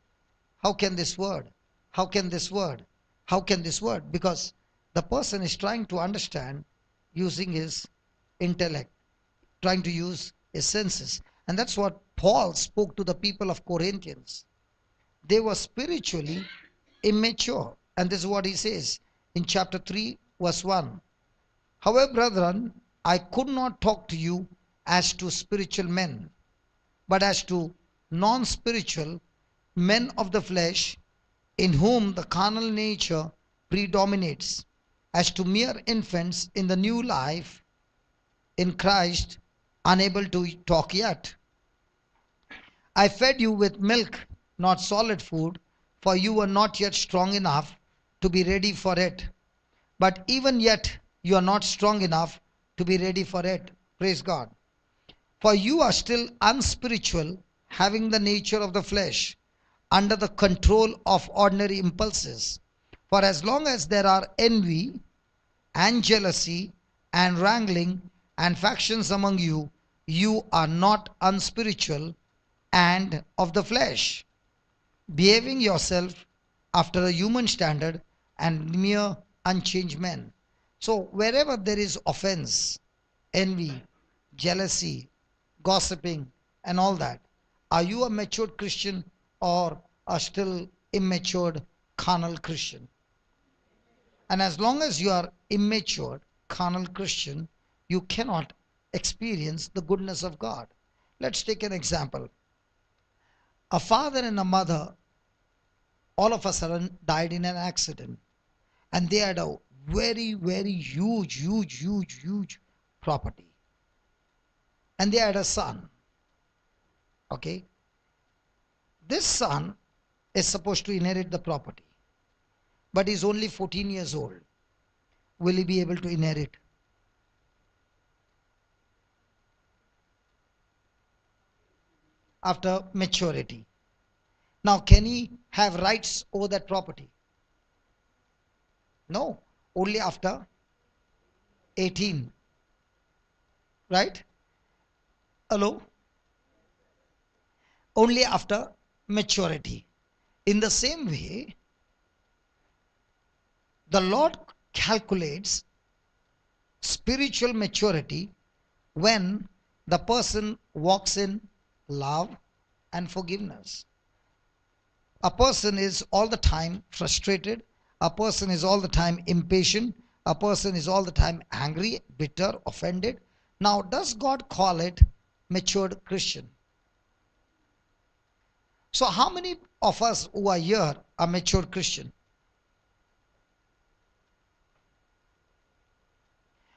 How can this word? How can this word? How can this word? Because the person is trying to understand using his intellect, trying to use his senses. And that's what Paul spoke to the people of Corinthians. They were spiritually immature. And this is what he says in chapter 3, verse 1. However, brethren, I could not talk to you as to spiritual men, but as to non-spiritual men of the flesh, in whom the carnal nature predominates, as to mere infants in the new life in Christ, unable to talk yet. I fed you with milk, not solid food, for you were not yet strong enough to be ready for it. But even yet, you are not strong enough to be ready for it. Praise God. For you are still unspiritual, having the nature of the flesh, under the control of ordinary impulses. For as long as there are envy and jealousy and wrangling and factions among you, you are not unspiritual and of the flesh, behaving yourself after a human standard and mere unchanged men. So wherever there is offense, envy, jealousy, gossiping, and all that, are you a matured Christian or a still immatured carnal Christian? And as long as you are immature carnal Christian, you cannot experience the goodness of God. Let's take an example. A father and a mother all of a sudden died in an accident, and they had a very, very huge property, and they had a son. Okay, this son is supposed to inherit the property, but he's only 14 years old. Will he be able to inherit? After maturity. Now, can he have rights over that property? No, only after 18. Right? Hello? Only after maturity. In the same way, the Lord calculates spiritual maturity when the person walks in love and forgiveness. A person is all the time frustrated, a person is all the time impatient, a person is all the time angry, bitter, offended. Now, does God call it matured Christian? So how many of us who are here are matured Christian?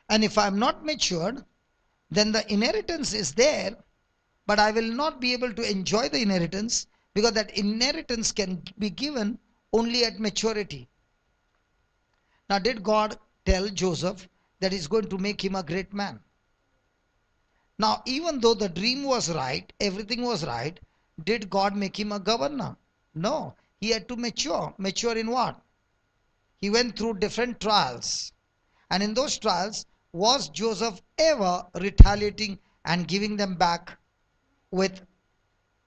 And if I'm not matured, then the inheritance is there, but I will not be able to enjoy the inheritance, because that inheritance can be given only at maturity. Now, did God tell Joseph that he's going to make him a great man? Now, even though the dream was right, everything was right, did God make him a governor? No. He had to mature. Mature in what? He went through different trials. And in those trials, was Joseph ever retaliating and giving them back with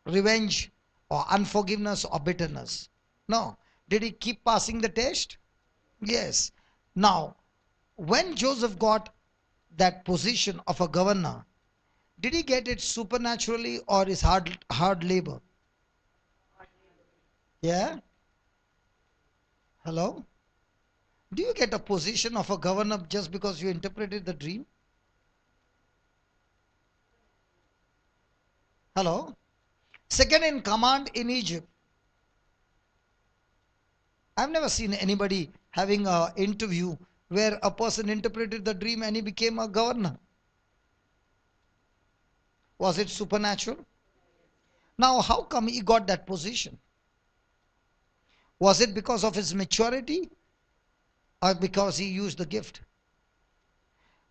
revenge or unforgiveness or bitterness? No. Did he keep passing the test? Yes. Now, when Joseph got that position of a governor, did he get it supernaturally or is hard labor? Yeah? Hello? Do you get a position of a governor just because you interpreted the dream? Hello? Second in command in Egypt. I've never seen anybody having an interview where a person interpreted the dream and he became a governor. Was it supernatural? Now, how come he got that position? Was it because of his maturity or because he used the gift?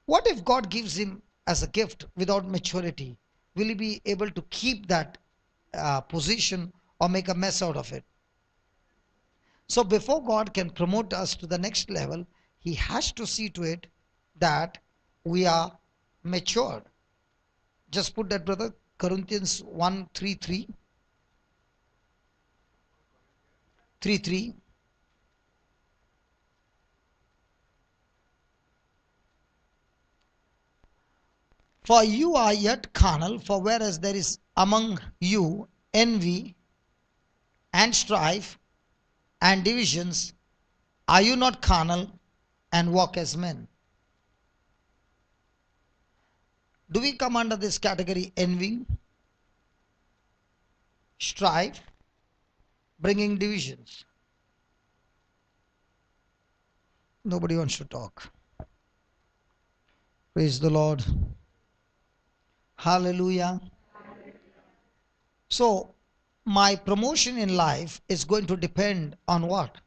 What if God gives him as a gift without maturity? Will he be able to keep that position or make a mess out of it? So before God can promote us to the next level, he has to see to it that we are matured. Just put that, brother. Corinthians 1:3. 3:3. For you are yet carnal, for whereas there is among you envy and strife and divisions, are you not carnal and walk as men? Do we come under this category? Envy, strife, bringing divisions. Nobody wants to talk. Praise the Lord. Hallelujah. So, my promotion in life is going to depend on what?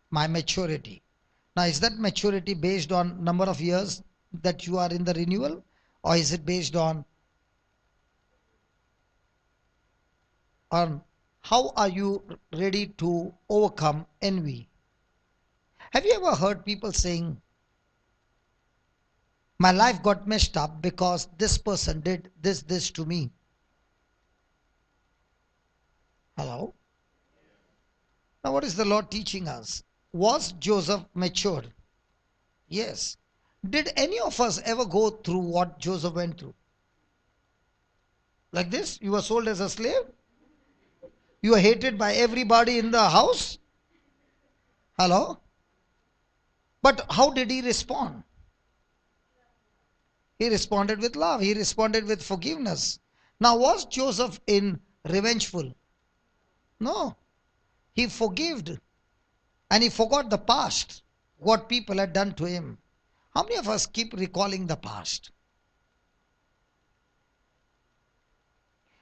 My maturity. Now, is that maturity based on number of years that you are in the renewal, or is it based on on how are you ready to overcome envy. Have you ever heard people saying, my life got messed up because this person did this to me? Hello? Now, what is the Lord teaching us? Was Joseph matured? Yes. Did any of us ever go through what Joseph went through? Like this? You were sold as a slave? You were hated by everybody in the house? Hello? But how did he respond? He responded with love. He responded with forgiveness. Now, was Joseph in revengeful? No. He forgave and he forgot the past, what people had done to him. How many of us keep recalling the past?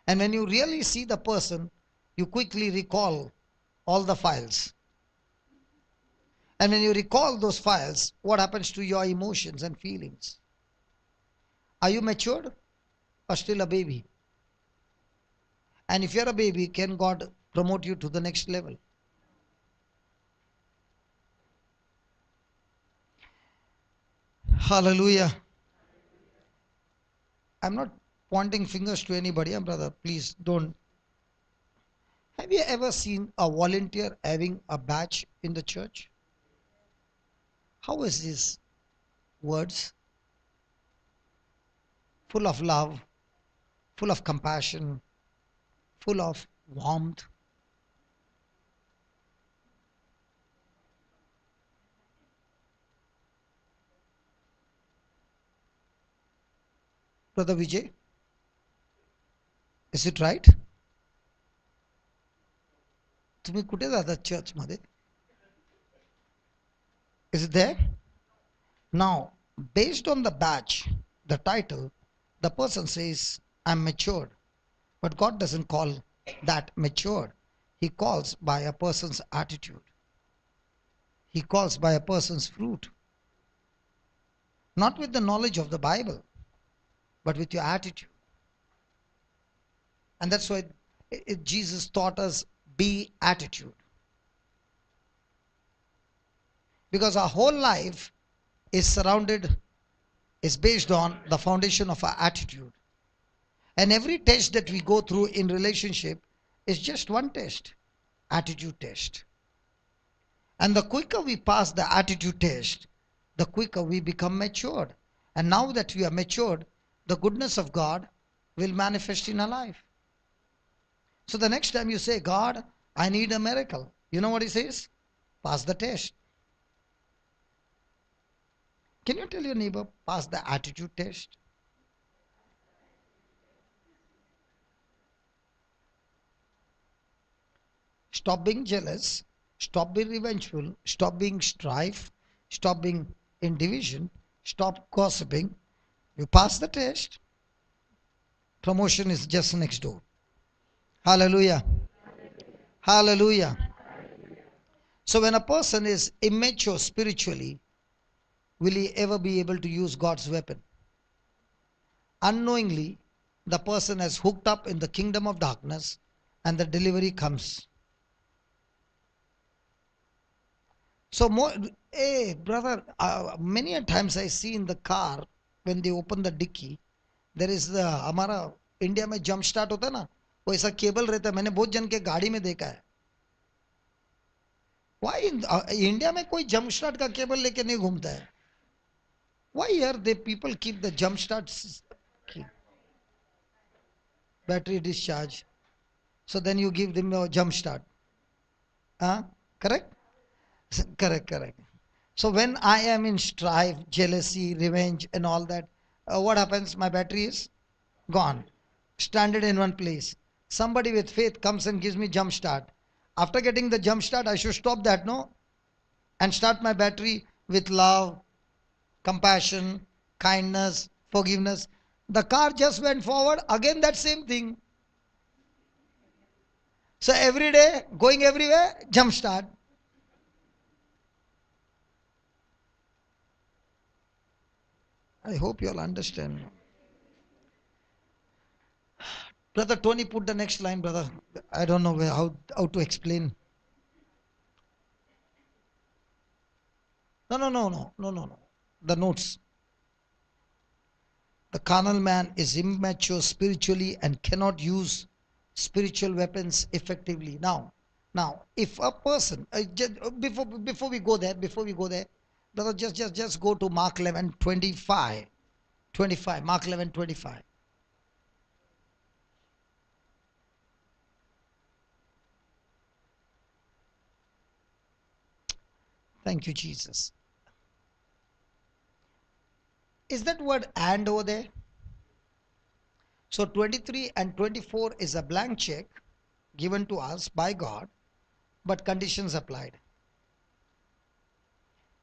And when you really see the person, you quickly recall all the files. And when you recall those files, what happens to your emotions and feelings? Are you matured or still a baby? And if you're a baby, can God promote you to the next level? Hallelujah. I'm not pointing fingers to anybody, brother. Please don't. Have you ever seen a volunteer having a badge in the church? How is his words? Full of love, full of compassion, full of warmth. Brother Vijay, is it right? तुम्ही कुठे जातात church मध्ये? Is it there? Now, based on the badge, the title, the person says, I'm matured. But God doesn't call that matured. He calls by a person's attitude. He calls by a person's fruit. Not with the knowledge of the Bible, but with your attitude. And that's why Jesus taught us be attitude. Because our whole life is based on the foundation of our attitude. And every test that we go through in relationship is just one test, attitude test. And the quicker we pass the attitude test, the quicker we become matured. And now that we are matured, the goodness of God will manifest in our life. So the next time you say, God, I need a miracle, you know what he says? Pass the test. Can you tell your neighbor, pass the attitude test? Stop being jealous. Stop being revengeful. Stop being strife. Stop being in division. Stop gossiping. You pass the test. Promotion is just next door. Hallelujah. Hallelujah. So when a person is immature spiritually, will he ever be able to use God's weapon? Unknowingly, the person has hooked up in the kingdom of darkness and the delivery comes. So more, hey brother, many a times I see in the car when they open the dicky, there is the हमारा India में jump start होता है ना, वो ऐसा cable रहता है. मैंने बहुत जन के गाड़ी में देखा है. Why in इंडिया में कोई जंप स्टार्ट का केबल लेके नहीं घूमता है? Why here they people keep the jump start battery discharge? So then you give them a jump start. Correct? Correct, correct. So when I am in strife, jealousy, revenge, and all that, what happens? My battery is gone, stranded in one place. Somebody with faith comes and gives me jump start. After getting the jump start, I should stop that, no? And start my battery with love, compassion, kindness, forgiveness. The car just went forward, again that same thing. So every day, going everywhere, jump start. I hope you all understand. Brother Tony, put the next line, brother. I don't know how to explain. No, no, no, no, no, no, no. The notes. The carnal man is immature spiritually and cannot use spiritual weapons effectively. Now, if a person, before we go there, brother, just go to Mark 11:25, 25, Mark 11:25. Thank you, Jesus. Is that word "and" over there? So 23 and 24 is a blank check given to us by God, but conditions applied.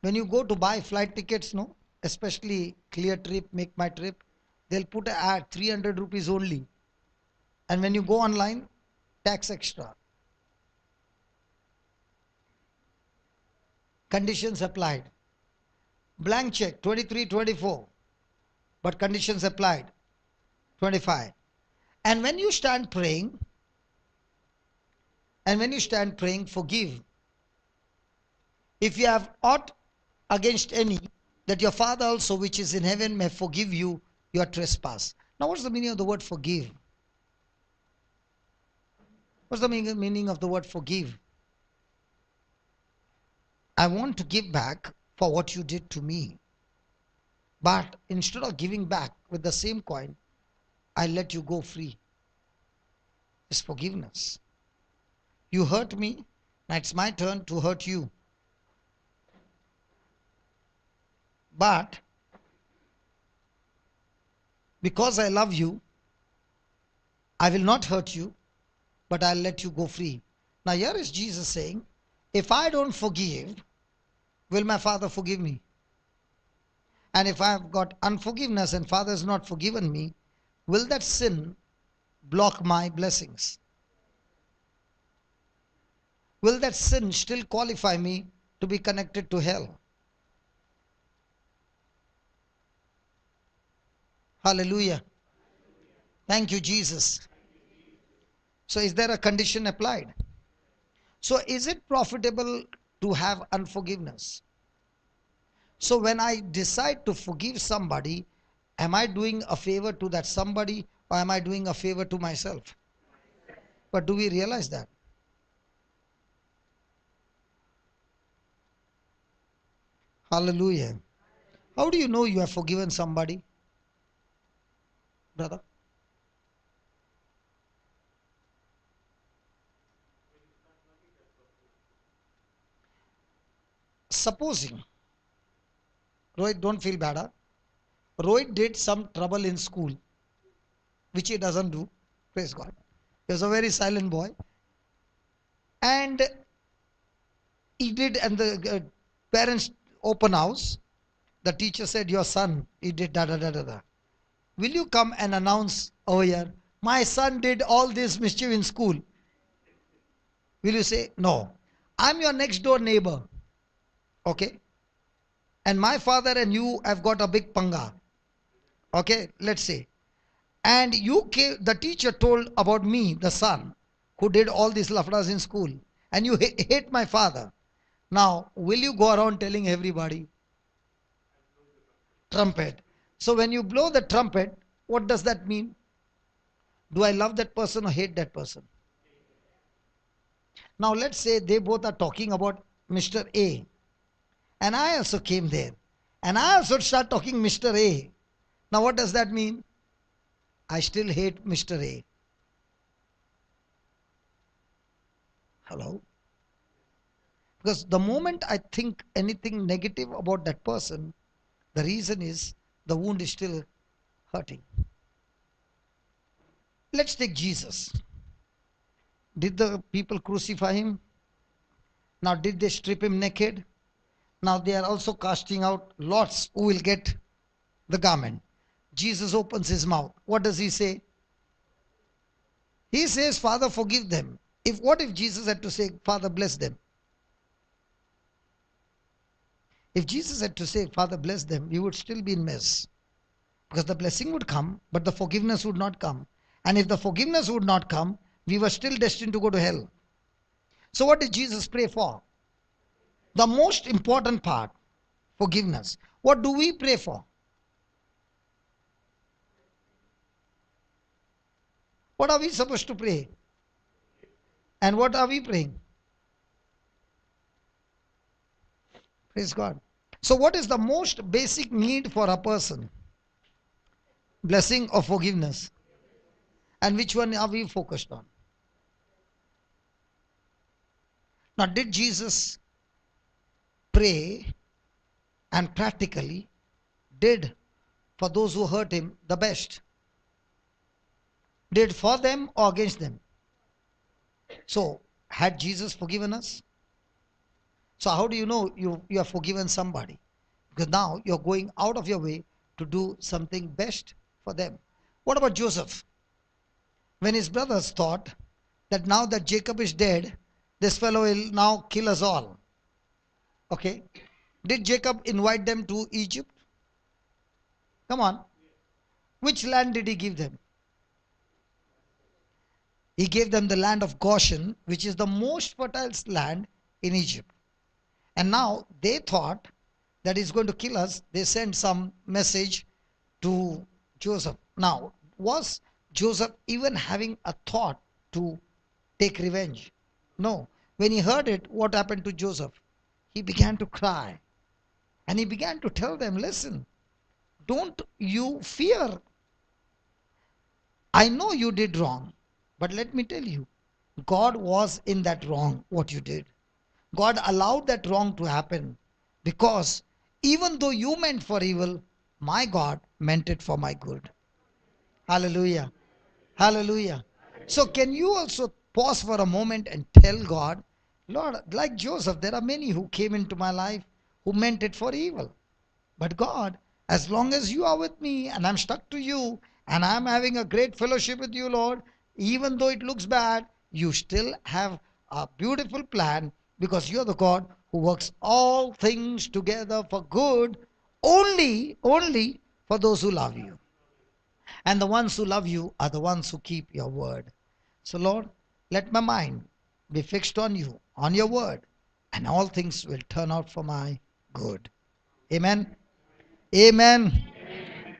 When you go to buy flight tickets, no, especially Clear Trip, Make My Trip, they'll put an ad 300 rupees only. And when you go online, tax extra. Conditions applied. Blank check 23, 24, but conditions applied 25. And when you stand praying, forgive. If you have aught against any, that your Father also which is in heaven may forgive you your trespass. Now what's the meaning of the word forgive? What's the meaning of the word forgive? I want to give back for what you did to me. But instead of giving back with the same coin, I let you go free. It's forgiveness. You hurt me, now it's my turn to hurt you. But because I love you, I will not hurt you, but I'll let you go free. Now here is Jesus saying, if I don't forgive, will my Father forgive me? And if I have got unforgiveness and Father has not forgiven me, will that sin block my blessings? Will that sin still qualify me to be connected to hell? Hallelujah. Thank you, Jesus. So is there a condition applied? So is it profitable to have unforgiveness? So when I decide to forgive somebody, am I doing a favor to that somebody, or am I doing a favor to myself? But do we realize that? Hallelujah. How do you know you have forgiven somebody, brother? Supposing, Rohit, don't feel bad. Huh? Rohit did some trouble in school, which he doesn't do. Praise God. He was a very silent boy. And he did, and the parents open house. The teacher said, your son, he did da da da da da. Will you come and announce over here, my son did all this mischief in school? Will you say, no, I'm your next door neighbor. Okay? And my father and you have got a big panga. Okay, let's say. And you came, the teacher told about me, the son, who did all these lafdas in school. And you hate my father. Now, will you go around telling everybody? Trumpet. So when you blow the trumpet, what does that mean? Do I love that person or hate that person? Now let's say they both are talking about Mr. A. And I also came there. And I also start talking Mr. A. Now what does that mean? I still hate Mr. A. Hello? Because the moment I think anything negative about that person, the reason is the wound is still hurting. Let's take Jesus. Did the people crucify him? Now did they strip him naked? Now they are also casting out lots who will get the garment. Jesus opens his mouth. What does he say? He says, Father, forgive them. What if Jesus had to say, Father, bless them? If Jesus had to say, Father, bless them, we would still be in mess. Because the blessing would come, but the forgiveness would not come. And if the forgiveness would not come, we were still destined to go to hell. So what did Jesus pray for? The most important part, forgiveness. What do we pray for? What are we supposed to pray? And what are we praying? Praise God. So what is the most basic need for a person? Blessing or forgiveness? And which one are we focused on? Now, did Jesus pray and practically did for those who hurt him the best? Did for them or against them? So, had Jesus forgiven us? So, how do you know you have forgiven somebody? Because now you're going out of your way to do something best for them. What about Joseph? When his brothers thought that now that Jacob is dead, this fellow will now kill us all. Okay. Did Jacob invite them to Egypt? Come on. Which land did he give them? He gave them the land of Goshen, which is the most fertile land in Egypt. And now they thought that he's going to kill us. They sent some message to Joseph. Now, was Joseph even having a thought to take revenge? No. When he heard it, what happened to Joseph? He began to cry. And he began to tell them, listen, don't you fear. I know you did wrong. But let me tell you, God was in that wrong, what you did. God allowed that wrong to happen because even though you meant for evil, my God meant it for my good. Hallelujah. Hallelujah. So can you also pause for a moment and tell God, Lord, like Joseph, there are many who came into my life who meant it for evil. But God, as long as you are with me and I'm stuck to you and I'm having a great fellowship with you, Lord, even though it looks bad, you still have a beautiful plan because you're the God who works all things together for good only for those who love you. And the ones who love you are the ones who keep your word. So Lord, let my mind be fixed on you, on your word, and all things will turn out for my good. Amen. Amen.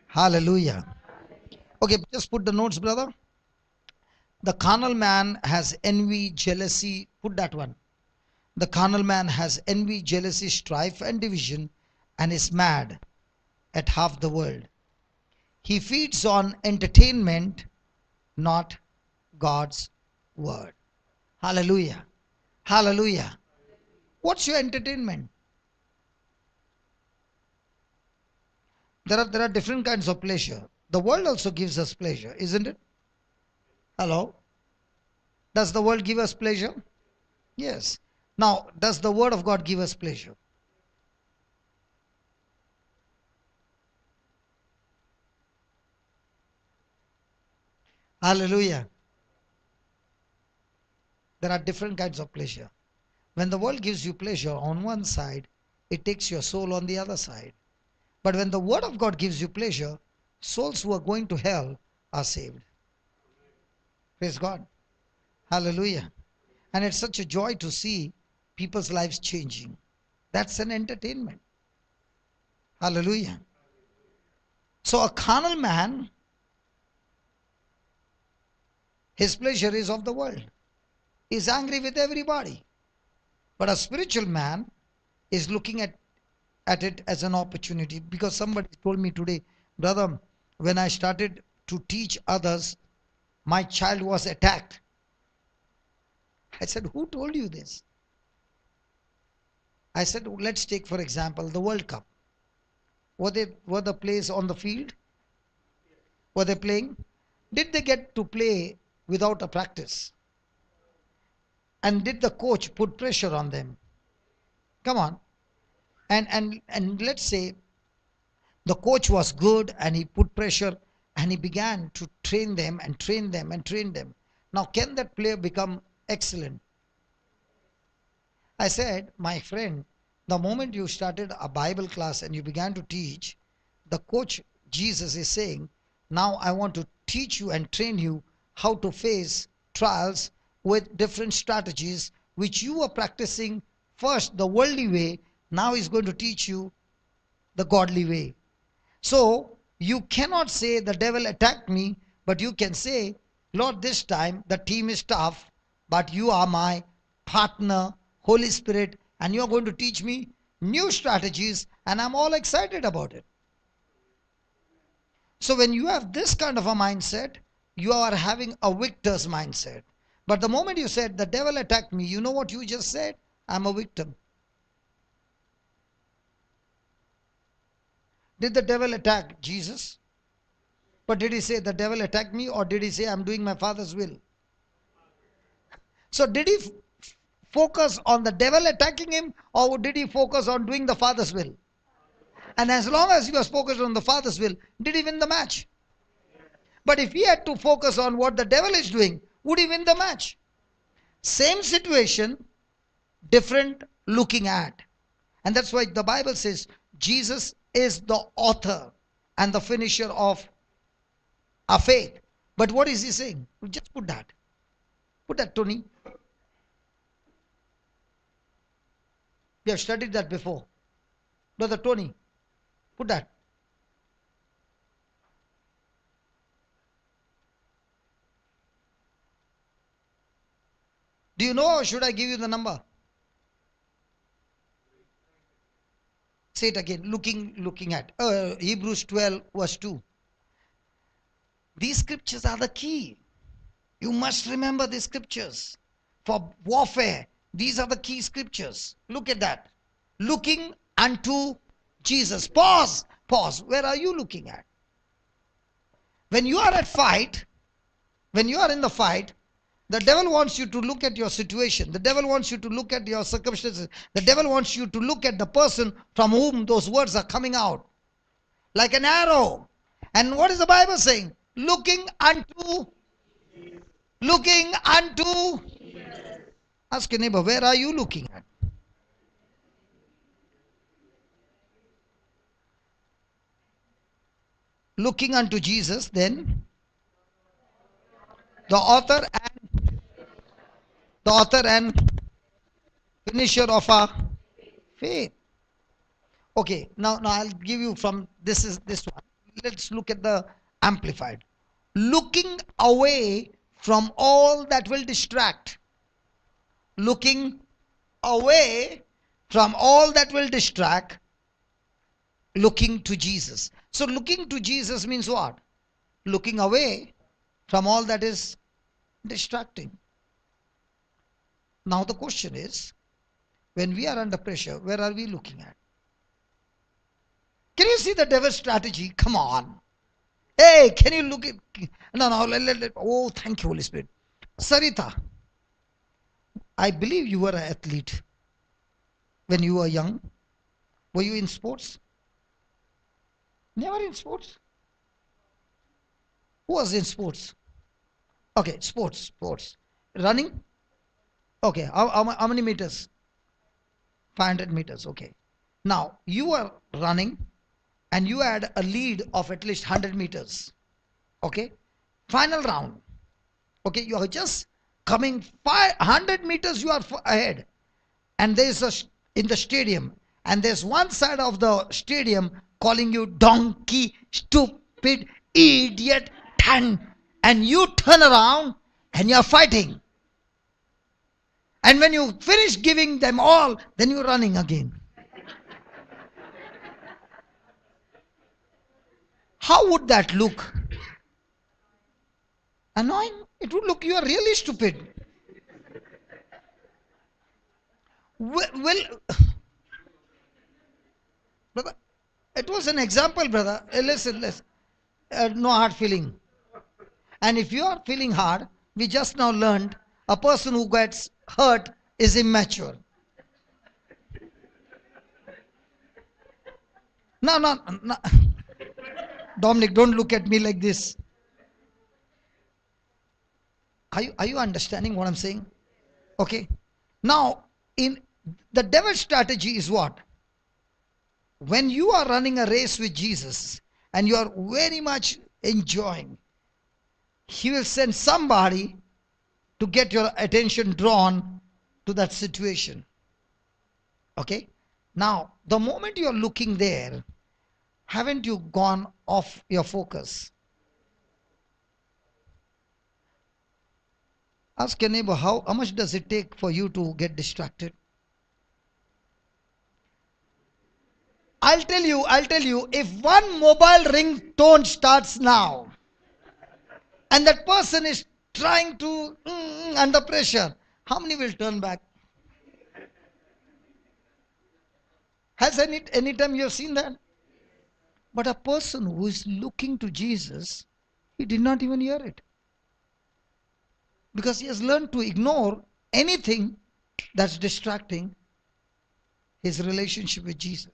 Hallelujah. Okay, just put the notes, brother. The carnal man has envy, jealousy. Put that one. The carnal man has envy, jealousy, strife, and division, and is mad at half the world. He feeds on entertainment, not God's word. Hallelujah. Hallelujah. What's your entertainment? There are different kinds of pleasure. The world also gives us pleasure, isn't it? Hello? Does the world give us pleasure? Yes. Now, does the word of God give us pleasure? Hallelujah. There are different kinds of pleasure. When the world gives you pleasure on one side, it takes your soul on the other side. But when the word of God gives you pleasure, souls who are going to hell are saved. Praise God. Hallelujah. And it's such a joy to see people's lives changing. That's an entertainment. Hallelujah. So a carnal man, his pleasure is of the world. He's angry with everybody. But a spiritual man is looking at it as an opportunity. Because somebody told me today, brother, when I started to teach others, my child was attacked. I said, who told you this? I said, let's take for example the World Cup. Were the players on the field? Were they playing? Did they get to play without a practice? And did the coach put pressure on them? Come on. And let's say the coach was good and he put pressure and he began to train them and train them and train them. Now, can that player become excellent? I said, my friend, the moment you started a Bible class and you began to teach, the coach, Jesus, is saying, now I want to teach you and train you how to face trials with different strategies which you are practicing first the worldly way. Now he's going to teach you the godly way. So you cannot say the devil attacked me, but you can say, Lord, this time the team is tough, but you are my partner, Holy Spirit, and you're going to teach me new strategies, and I'm all excited about it. So when you have this kind of a mindset, you are having a victor's mindset. But the moment you said, the devil attacked me, you know what you just said? I'm a victim. Did the devil attack Jesus? But did he say, the devil attacked me, or did he say, I'm doing my Father's will? So did he focus on the devil attacking him, or did he focus on doing the Father's will? And as long as he was focused on the Father's will, did he win the match? But if he had to focus on what the devil is doing, would he win the match? Same situation, different looking at. And that's why the Bible says Jesus is the author and the finisher of our faith. But what is he saying? Just put that. Put that, Tony. We have studied that before. Brother Tony, put that. Do you know, or should I give you the number? Say it again. Looking at Hebrews 12 verse 2. These scriptures are the key. You must remember these scriptures. For warfare, these are the key scriptures. Look at that. Looking unto Jesus. Pause. Where are you looking at? When you are at fight, when you are in the fight, the devil wants you to look at your situation. The devil wants you to look at your circumstances. The devil wants you to look at the person from whom those words are coming out. Like an arrow. And what is the Bible saying? Looking unto. Ask your neighbor, where are you looking at? Looking unto Jesus, then the author and finisher of our faith. Okay, now I'll give you from this one. Let's look at the amplified. Looking away from all that will distract. Looking away from all that will distract. Looking to Jesus. So looking to Jesus means what? Looking away from all that is distracting. Now the question is, when we are under pressure, where are we looking at? Can you see the devil's strategy? Come on. Hey, can you look at... No, oh, thank you, Holy Spirit. Sarita, I believe you were an athlete when you were young. Were you in sports? Never in sports? Who was in sports? Okay, sports. Running? Okay, how many meters? 500 meters, okay. Now, you are running and you had a lead of at least 100 meters. Okay, final round. Okay, you are just coming 500 meters you are ahead. And there is in the stadium, and there's one side of the stadium calling you donkey, stupid, idiot, and you turn around and you are fighting. And when you finish giving them all, then you're running again. How would that look? Annoying? It would look you are really stupid. Well, brother, it was an example, brother. Listen. No hard feeling. And if you are feeling hard, we just now learned a person who gets hurt is immature. No. Dominic, don't look at me like this. Are you understanding what I'm saying? Okay. Now, in the devil's strategy is what? When you are running a race with Jesus and you are very much enjoying, He will send somebody to get your attention drawn to that situation. Okay? Now, the moment you're looking there, haven't you gone off your focus? Ask your neighbor, how much does it take for you to get distracted? I'll tell you, if one mobile ringtone starts now, and that person is trying to, under pressure, how many will turn back? Has any time you have seen that? But a person who is looking to Jesus, he did not even hear it. Because he has learned to ignore anything that's distracting his relationship with Jesus.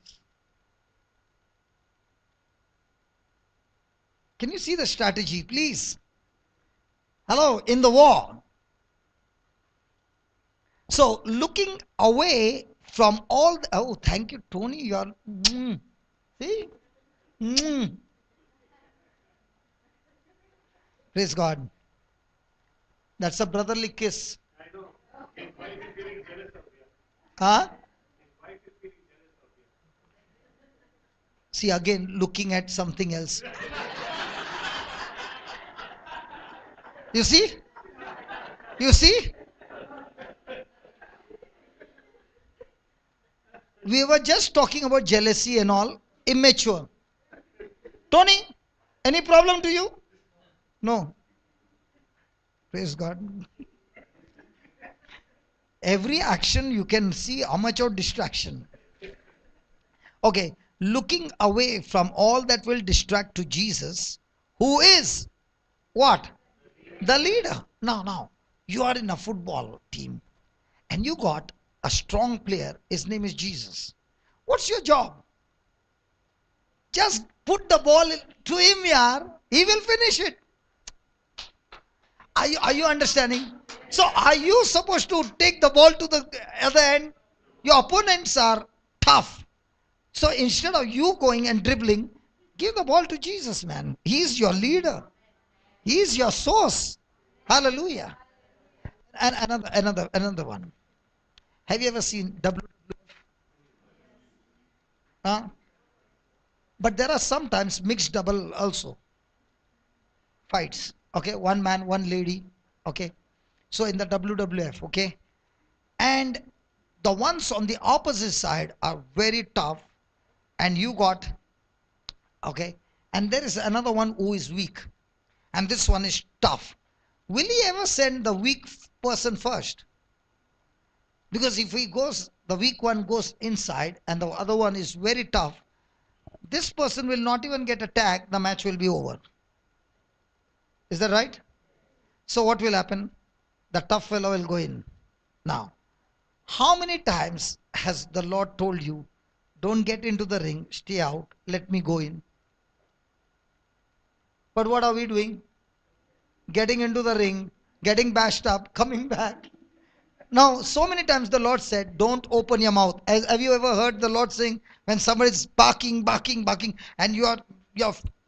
Can you see the strategy, please? Hello, in the war. So, looking away from all the, oh, thank you, Tony. You are, see? Praise God. That's a brotherly kiss. Huh? See, again, looking at something else. You see? You see? We were just talking about jealousy and all. Immature. Tony, any problem to you? No. Praise God. Every action you can see how much of distraction. Okay, looking away from all that will distract to Jesus, who is what? The leader. Now, you are in a football team and you got a strong player. His name is Jesus. What's your job? Just put the ball to him, yaar. He will finish it. Are you understanding? So are you supposed to take the ball to the other end? Your opponents are tough. So instead of you going and dribbling, give the ball to Jesus, man. He is your leader. He is your source. Hallelujah. And another one. Have you ever seen WWF? Huh? But there are sometimes mixed double also. Fights. Okay, one man, one lady. Okay. So in the WWF, okay. And the ones on the opposite side are very tough. And you got, okay. And there is another one who is weak. And this one is tough. Will he ever send the weak person first? Because if he goes, the weak one goes inside and the other one is very tough, this person will not even get attacked, the match will be over. Is that right? So what will happen? The tough fellow will go in. Now, how many times has the Lord told you, don't get into the ring, stay out, let me go in? But what are we doing? Getting into the ring, getting bashed up, coming back. Now, so many times the Lord said, don't open your mouth. Have you ever heard the Lord saying, when somebody is barking, and you're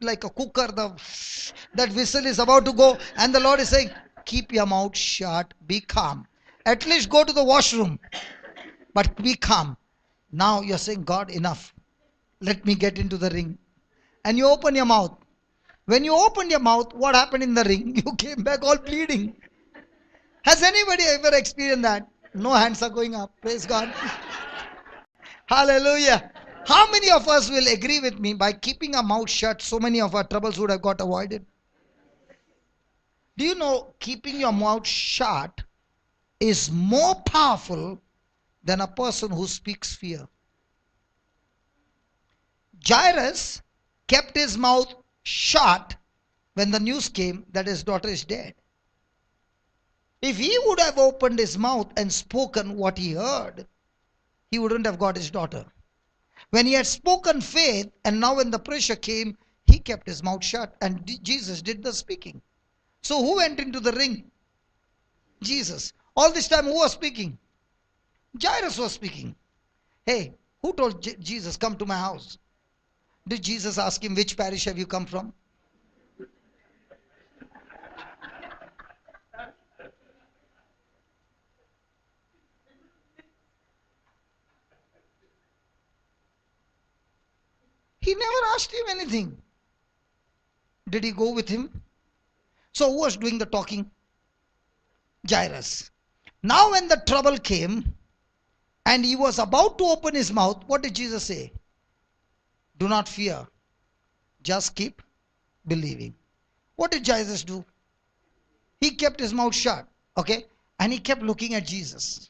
like a cooker, that whistle is about to go, and the Lord is saying, keep your mouth shut, be calm. At least go to the washroom, but be calm. Now you're saying, God, enough. Let me get into the ring. And you open your mouth. When you opened your mouth, what happened in the ring? You came back all bleeding. Has anybody ever experienced that? No hands are going up. Praise God. Hallelujah. How many of us will agree with me, by keeping our mouth shut, so many of our troubles would have got avoided? Do you know keeping your mouth shut is more powerful than a person who speaks fear? Jairus kept his mouth shut when the news came that his daughter is dead. If he would have opened his mouth and spoken what he heard, he wouldn't have got his daughter. When he had spoken faith, and now when the pressure came, he kept his mouth shut, and Jesus did the speaking. So who went into the ring? Jesus. All this time who was speaking? Jairus was speaking. Hey, who told Jesus, come to my house? Did Jesus ask him, which parish have you come from? He never asked him anything. Did he go with him? So who was doing the talking? Jairus. Now when the trouble came and he was about to open his mouth, what did Jesus say? Do not fear. Just keep believing. What did Jesus do? He kept his mouth shut. Okay? And he kept looking at Jesus.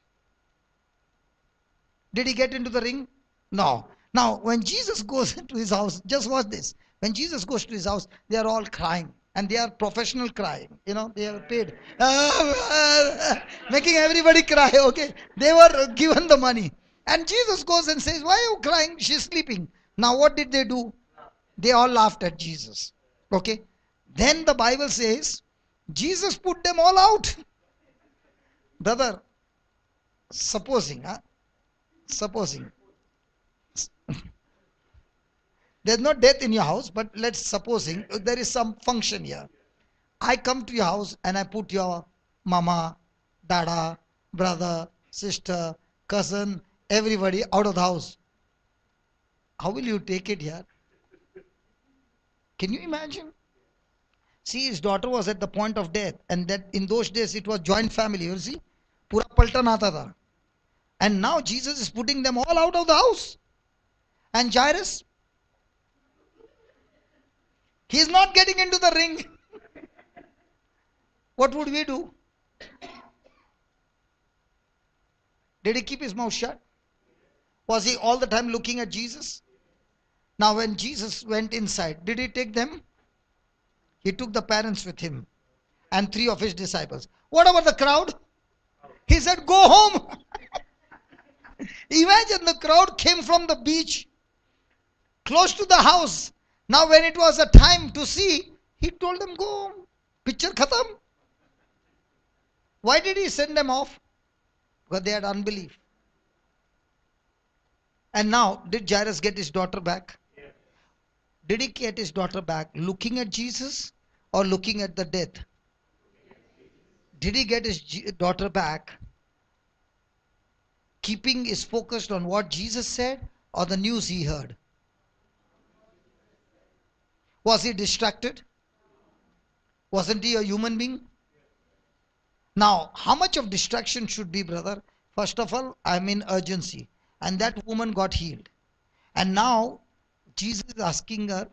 Did he get into the ring? No. Now, when Jesus goes into his house, just watch this. When Jesus goes to his house, they are all crying. And they are professional crying. You know, they are paid. Making everybody cry, okay? They were given the money. And Jesus goes and says, why are you crying? She's sleeping. Now, what did they do? They all laughed at Jesus. Okay? Then the Bible says, Jesus put them all out. Brother, supposing, supposing there's no death in your house, but let's supposing there is some function here. I come to your house and I put your mama, dada, brother, sister, cousin, everybody out of the house. How will you take it here? Can you imagine? See, his daughter was at the point of death, and that in those days it was joint family. You see, pura paltan aata tha. And now Jesus is putting them all out of the house. And Jairus, he is not getting into the ring. What would we do? Did he keep his mouth shut? Was he all the time looking at Jesus? Now when Jesus went inside, did he take them? He took the parents with him and 3 of his disciples. What about the crowd? He said, go home. Imagine the crowd came from the beach, close to the house. Now when it was a time to see, he told them, go home. Picture khatam. Why did he send them off? Because they had unbelief. And now, did Jairus get his daughter back? Yes. Did he get his daughter back looking at Jesus or looking at the death? Did he get his daughter back keeping his focus on what Jesus said or the news he heard? Was he distracted? Wasn't he a human being? Now, how much of distraction should be, brother? First of all, I'm in urgency. And that woman got healed. And now, Jesus is asking her,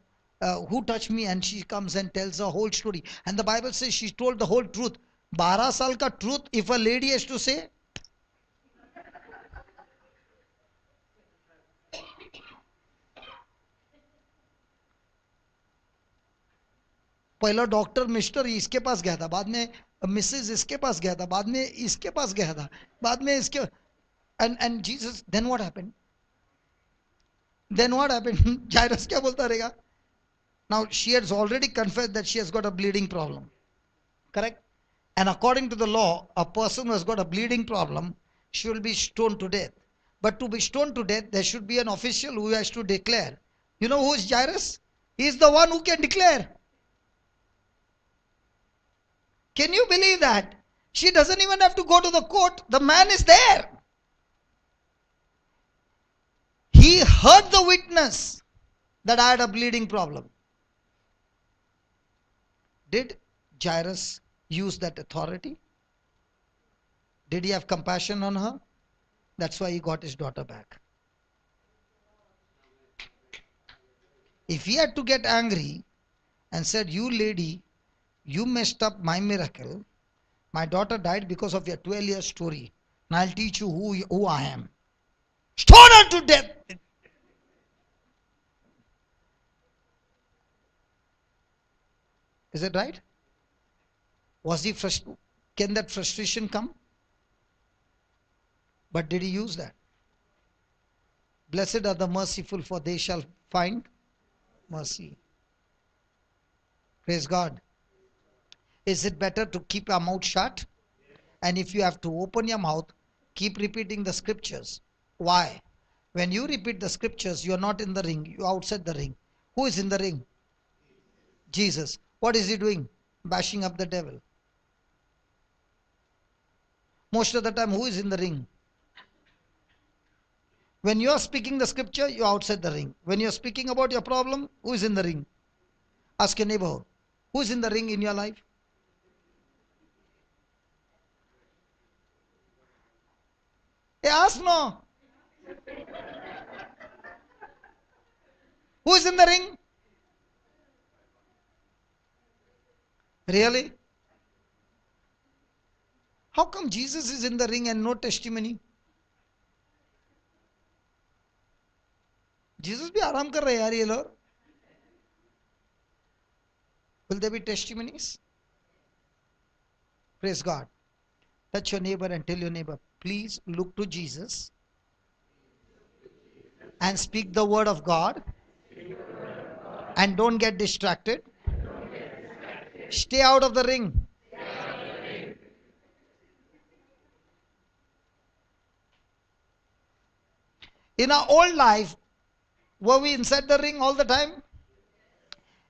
who touched me? And she comes and tells the whole story. And the Bible says she told the whole truth. 12 saal ka truth, if a lady has to say. पहला doctor mister इसके पास गया था, बाद में Mrs इसके पास गया था, बाद में इसके पास गया था, बाद में इसके and Jesus, then what happened? Then what happened? Jairus क्या बोलता रहेगा? Now she has already confessed that she has got a bleeding problem. Correct? And according to the law, a person who has got a bleeding problem, she will be stoned to death. But to be stoned to death, there should be an official who has to declare. You know who is Jairus? He is the one who can declare. Can you believe that? She doesn't even have to go to the court. The man is there. He heard the witness that I had a bleeding problem. Did Jairus use that authority? Did he have compassion on her? That's why he got his daughter back. If he had to get angry and said, you lady, you messed up my miracle. My daughter died because of your 12-year story. And I'll teach you who I am. Stone her to death. Is it right? Was he frustrated? Can that frustration come? But did he use that? Blessed are the merciful, for they shall find mercy. Praise God. Is it better to keep our mouth shut? And if you have to open your mouth, keep repeating the scriptures. Why? When you repeat the scriptures, you are not in the ring, you are outside the ring. Who is in the ring? Jesus. What is he doing? Bashing up the devil. Most of the time, who is in the ring? When you are speaking the scripture, you are outside the ring. When you are speaking about your problem, who is in the ring? Ask your neighbor, who is in the ring in your life? Hey, ask no. Who is in the ring? Really? How come Jesus is in the ring and no testimony? Jesus भी आराम कर रहे यार ये लोग. Will there be testimonies? Praise God. Touch your neighbor and tell your neighbor, please look to Jesus and speak the word of God and don't get distracted. Stay out of the ring. In our old life, were we inside the ring all the time?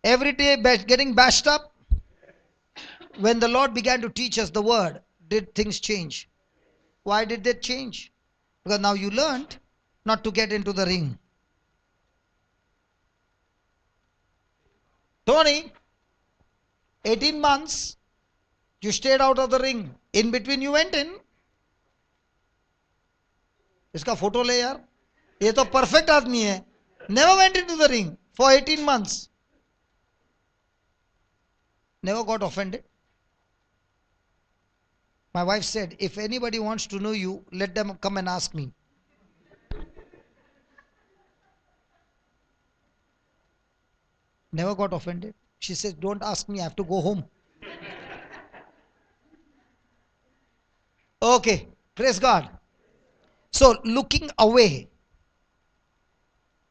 Every day getting bashed up? When the Lord began to teach us the word, did things change? Why did they change? Because now you learned not to get into the ring. Tony, 18 months, you stayed out of the ring. In between you went in. इसका photo ले यार. ये तो perfect आदमी है. Never went into the ring for 18 months. Never got offended. My wife said, if anybody wants to know you, let them come and ask me. Never got offended. She says, don't ask me, I have to go home. Okay, praise God. So looking away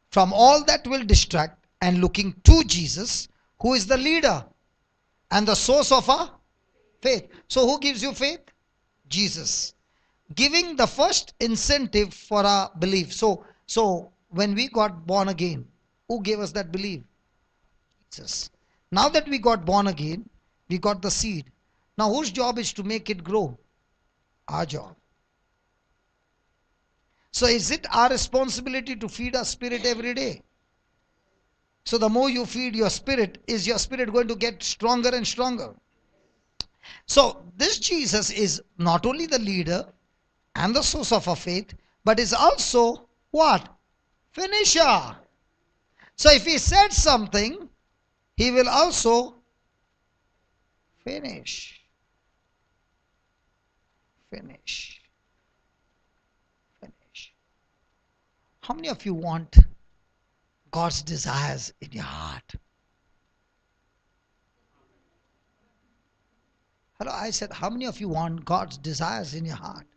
from all that will distract and looking to Jesus, who is the leader and the source of our faith. So who gives you faith? Jesus. Giving the first incentive for our belief. So when we got born again, who gave us that belief? Jesus. Now that we got born again, we got the seed. Now whose job is to make it grow? Our job. So is it our responsibility to feed our spirit every day? So the more you feed your spirit, is your spirit going to get stronger and stronger? So this Jesus is not only the leader and the source of our faith, but is also what? Finisher. So if he said something, he will also finish. Finish. Finish. How many of you want God's desires in your heart? Hello, I said, how many of you want God's desires in your heart?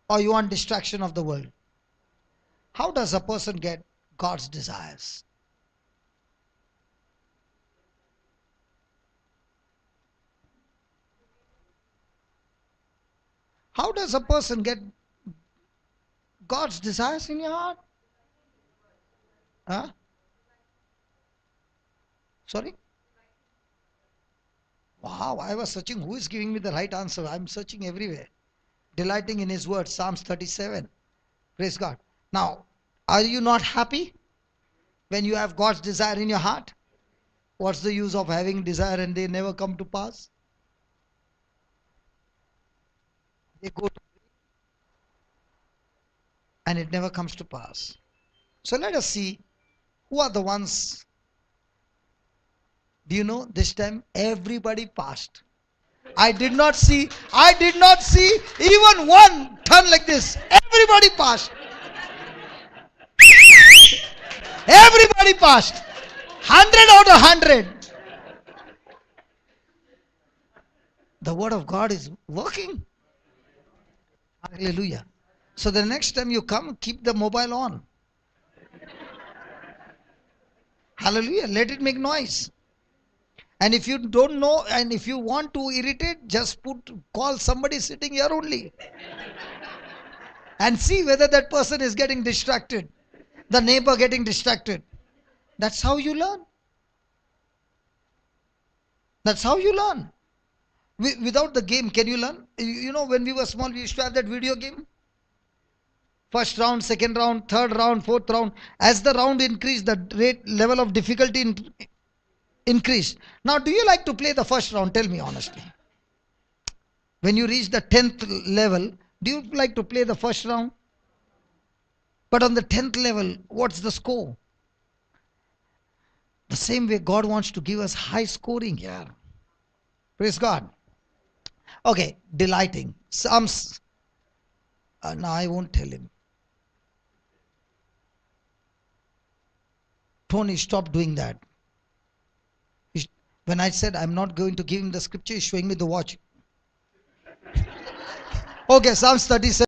Or you want distraction of the world? How does a person get God's desires? How does a person get God's desires in your heart? Huh? Sorry? Wow, I was searching who is giving me the right answer. I'm searching everywhere. Delighting in his word, Psalms 37. Praise God. Now, are you not happy when you have God's desire in your heart? What's the use of having desire and they never come to pass? They go to and it never comes to pass. So let us see who are the ones. Do you know this time everybody passed? I did not see even one turn like this. Everybody passed. Everybody passed. 100 out of 100. The word of God is working. Hallelujah. So the next time you come, keep the mobile on. Hallelujah. Let it make noise. And if you don't know and if you want to irritate, just call somebody sitting here only. And see whether that person is getting distracted. The neighbor getting distracted. That's how you learn. That's how you learn. Without the game, can you learn? You know, when we were small, we used to have that video game. First round, second round, third round, fourth round. As the round increased, the rate level of difficulty increased. Now, do you like to play the first round? Tell me honestly. When you reach the 10th level, do you like to play the first round? But on the 10th level, what's the score? The same way God wants to give us high scoring here. Praise God. Okay, delighting. Psalms. No, I won't tell him. Tony, stop doing that. When I said I'm not going to give him the scripture, he's showing me the watch. Okay, Psalms 37,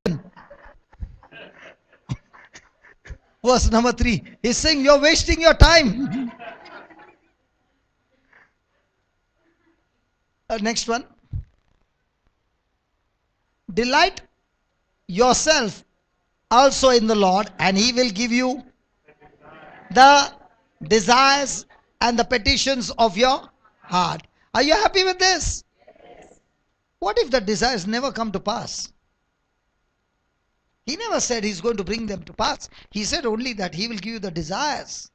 verse number 3. He's saying you're wasting your time. Next one. Delight yourself also in the Lord, and he will give you the desires and the petitions of your heart. Are you happy with this? What if the desires never come to pass? He never said he's going to bring them to pass. He said only that he will give you the desires.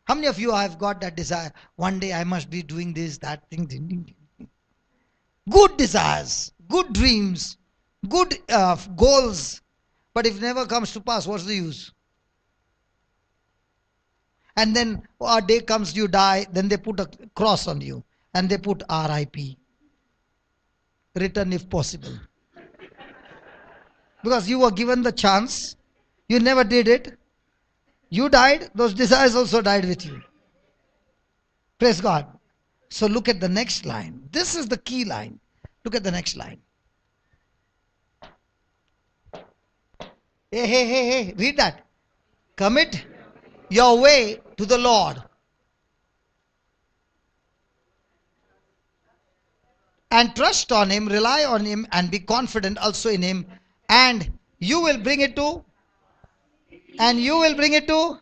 How many of you have got that desire? One day I must be doing this, that thing. Good desires, good dreams, good goals. But if it never comes to pass, what's the use? And then a day comes, you die, then they put a cross on you and they put RIP. Return if possible. Because you were given the chance, you never did it, you died, those desires also died with you. Praise God. So look at the next line. This is the key line. Look at the next line. Hey, read that. Commit your way to the Lord, and trust on him, rely on him, and be confident also in him, and you will bring it to, and you will bring it to.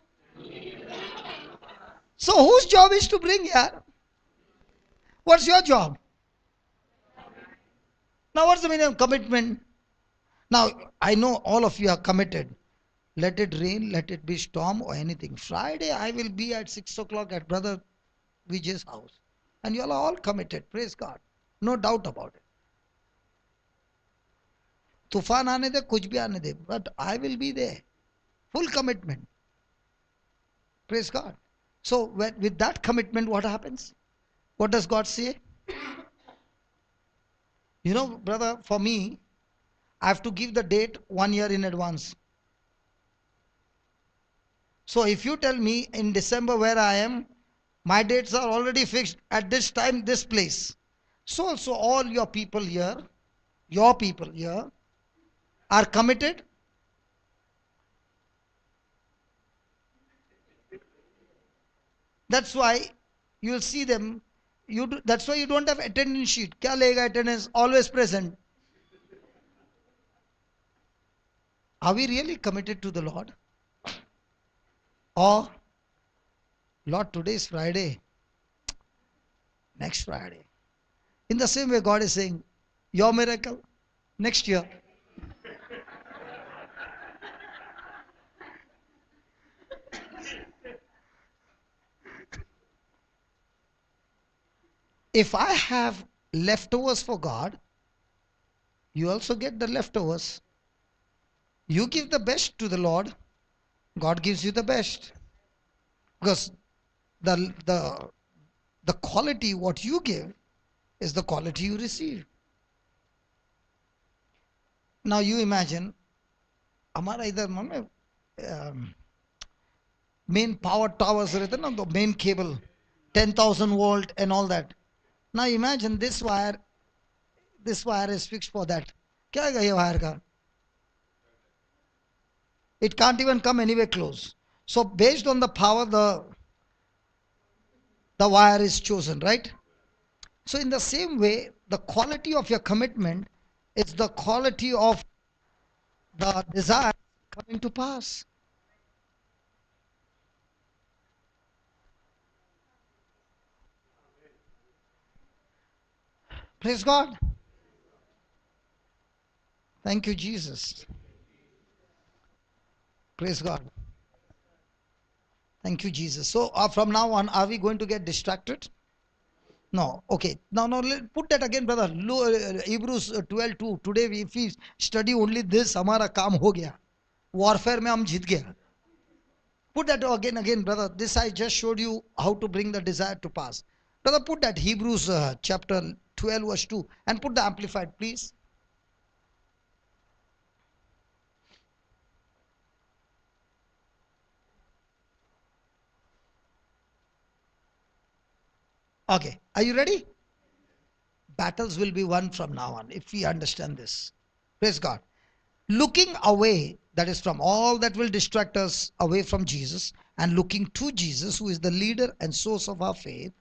So whose job is to bring here? What's your job? Now what's the meaning of commitment? Now I know all of you are committed. Let it rain, let it be storm or anything. Friday I will be at 6 o'clock at Brother Vijay's house. And you all are all committed. Praise God. No doubt about it. तूफान आने दे, कुछ भी आने दे, but I will be there. Full commitment. Praise God. So with that commitment, what happens? What does God say? You know, brother, for me, I have to give the date 1 year in advance. So if you tell me in December where I am, my dates are already fixed at this time, this place. So also all your people here are committed. That's why you'll see them. That's why you don't have attendance sheet. Kya lega attendance? Always present. Are we really committed to the Lord? Or, Lord, today is Friday. Next Friday. In the same way, God is saying, your miracle, next year. If I have leftovers for God, you also get the leftovers. You give the best to the Lord, God gives you the best. Because the quality what you give is the quality you receive. Now you imagine, हमारा इधर में main power towers रहते ना, the main cable, 10,000 volt and all that. Now imagine this wire is fixed for that. क्या है ये wire का? It can't even come anywhere close. So based on the power, the wire is chosen, right? So in the same way, the quality of your commitment is the quality of the desire coming to pass. Praise God. Thank you, Jesus. Praise God. Thank you, Jesus. So from now on, are we going to get distracted? No. Okay. Now, put that again, brother. Hebrews 12:2. Today, if we study only this, हमारा काम हो गया. Warfare में हम जीत गया. Put that again, brother. This I just showed you how to bring the desire to pass. Brother, put that Hebrews chapter 12 verse 2 and put the amplified, please. Okay. Are you ready? Battles will be won from now on if we understand this. Praise God. Looking away, that is from all that will distract us away from Jesus, and looking to Jesus, who is the leader and source of our faith,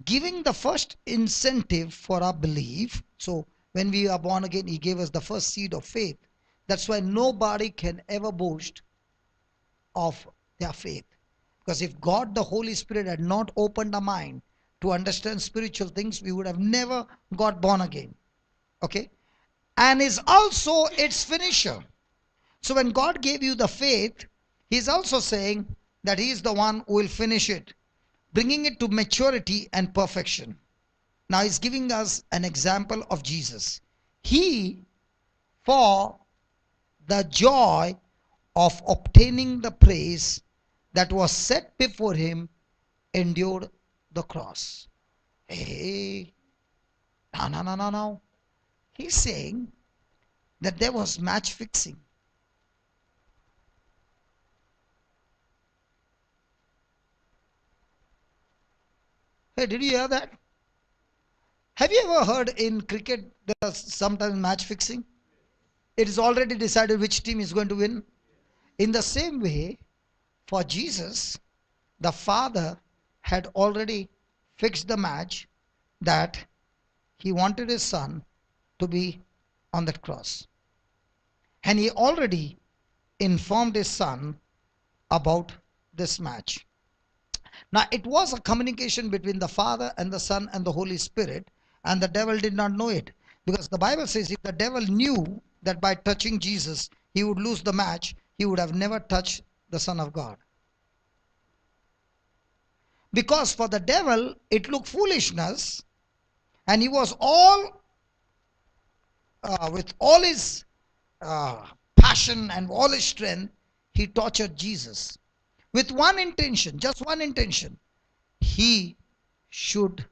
giving the first incentive for our belief. So when we are born again, he gave us the first seed of faith. That's why nobody can ever boast of their faith, because if God the Holy Spirit had not opened our mind to understand spiritual things, we would have never got born again. Okay, and is also its finisher. So when God gave you the faith, he's also saying that he is the one who will finish it, bringing it to maturity and perfection. Now he's giving us an example of Jesus. He, for the joy of obtaining the praise that was set before him, endured the cross. Hey, no. He's saying that there was match fixing. Hey, did you hear that? Have you ever heard in cricket there's sometimes match fixing? It is already decided which team is going to win. In the same way, for Jesus, the Father had already fixed the match that he wanted his son to be on that cross. And he already informed his son about this match. Now, it was a communication between the Father and the Son and the Holy Spirit, and the devil did not know it. Because the Bible says if the devil knew that by touching Jesus he would lose the match, he would have never touched the Son of God. Because for the devil it looked foolishness, and he was with all his passion and all his strength, he tortured Jesus with one intention, just one intention: he should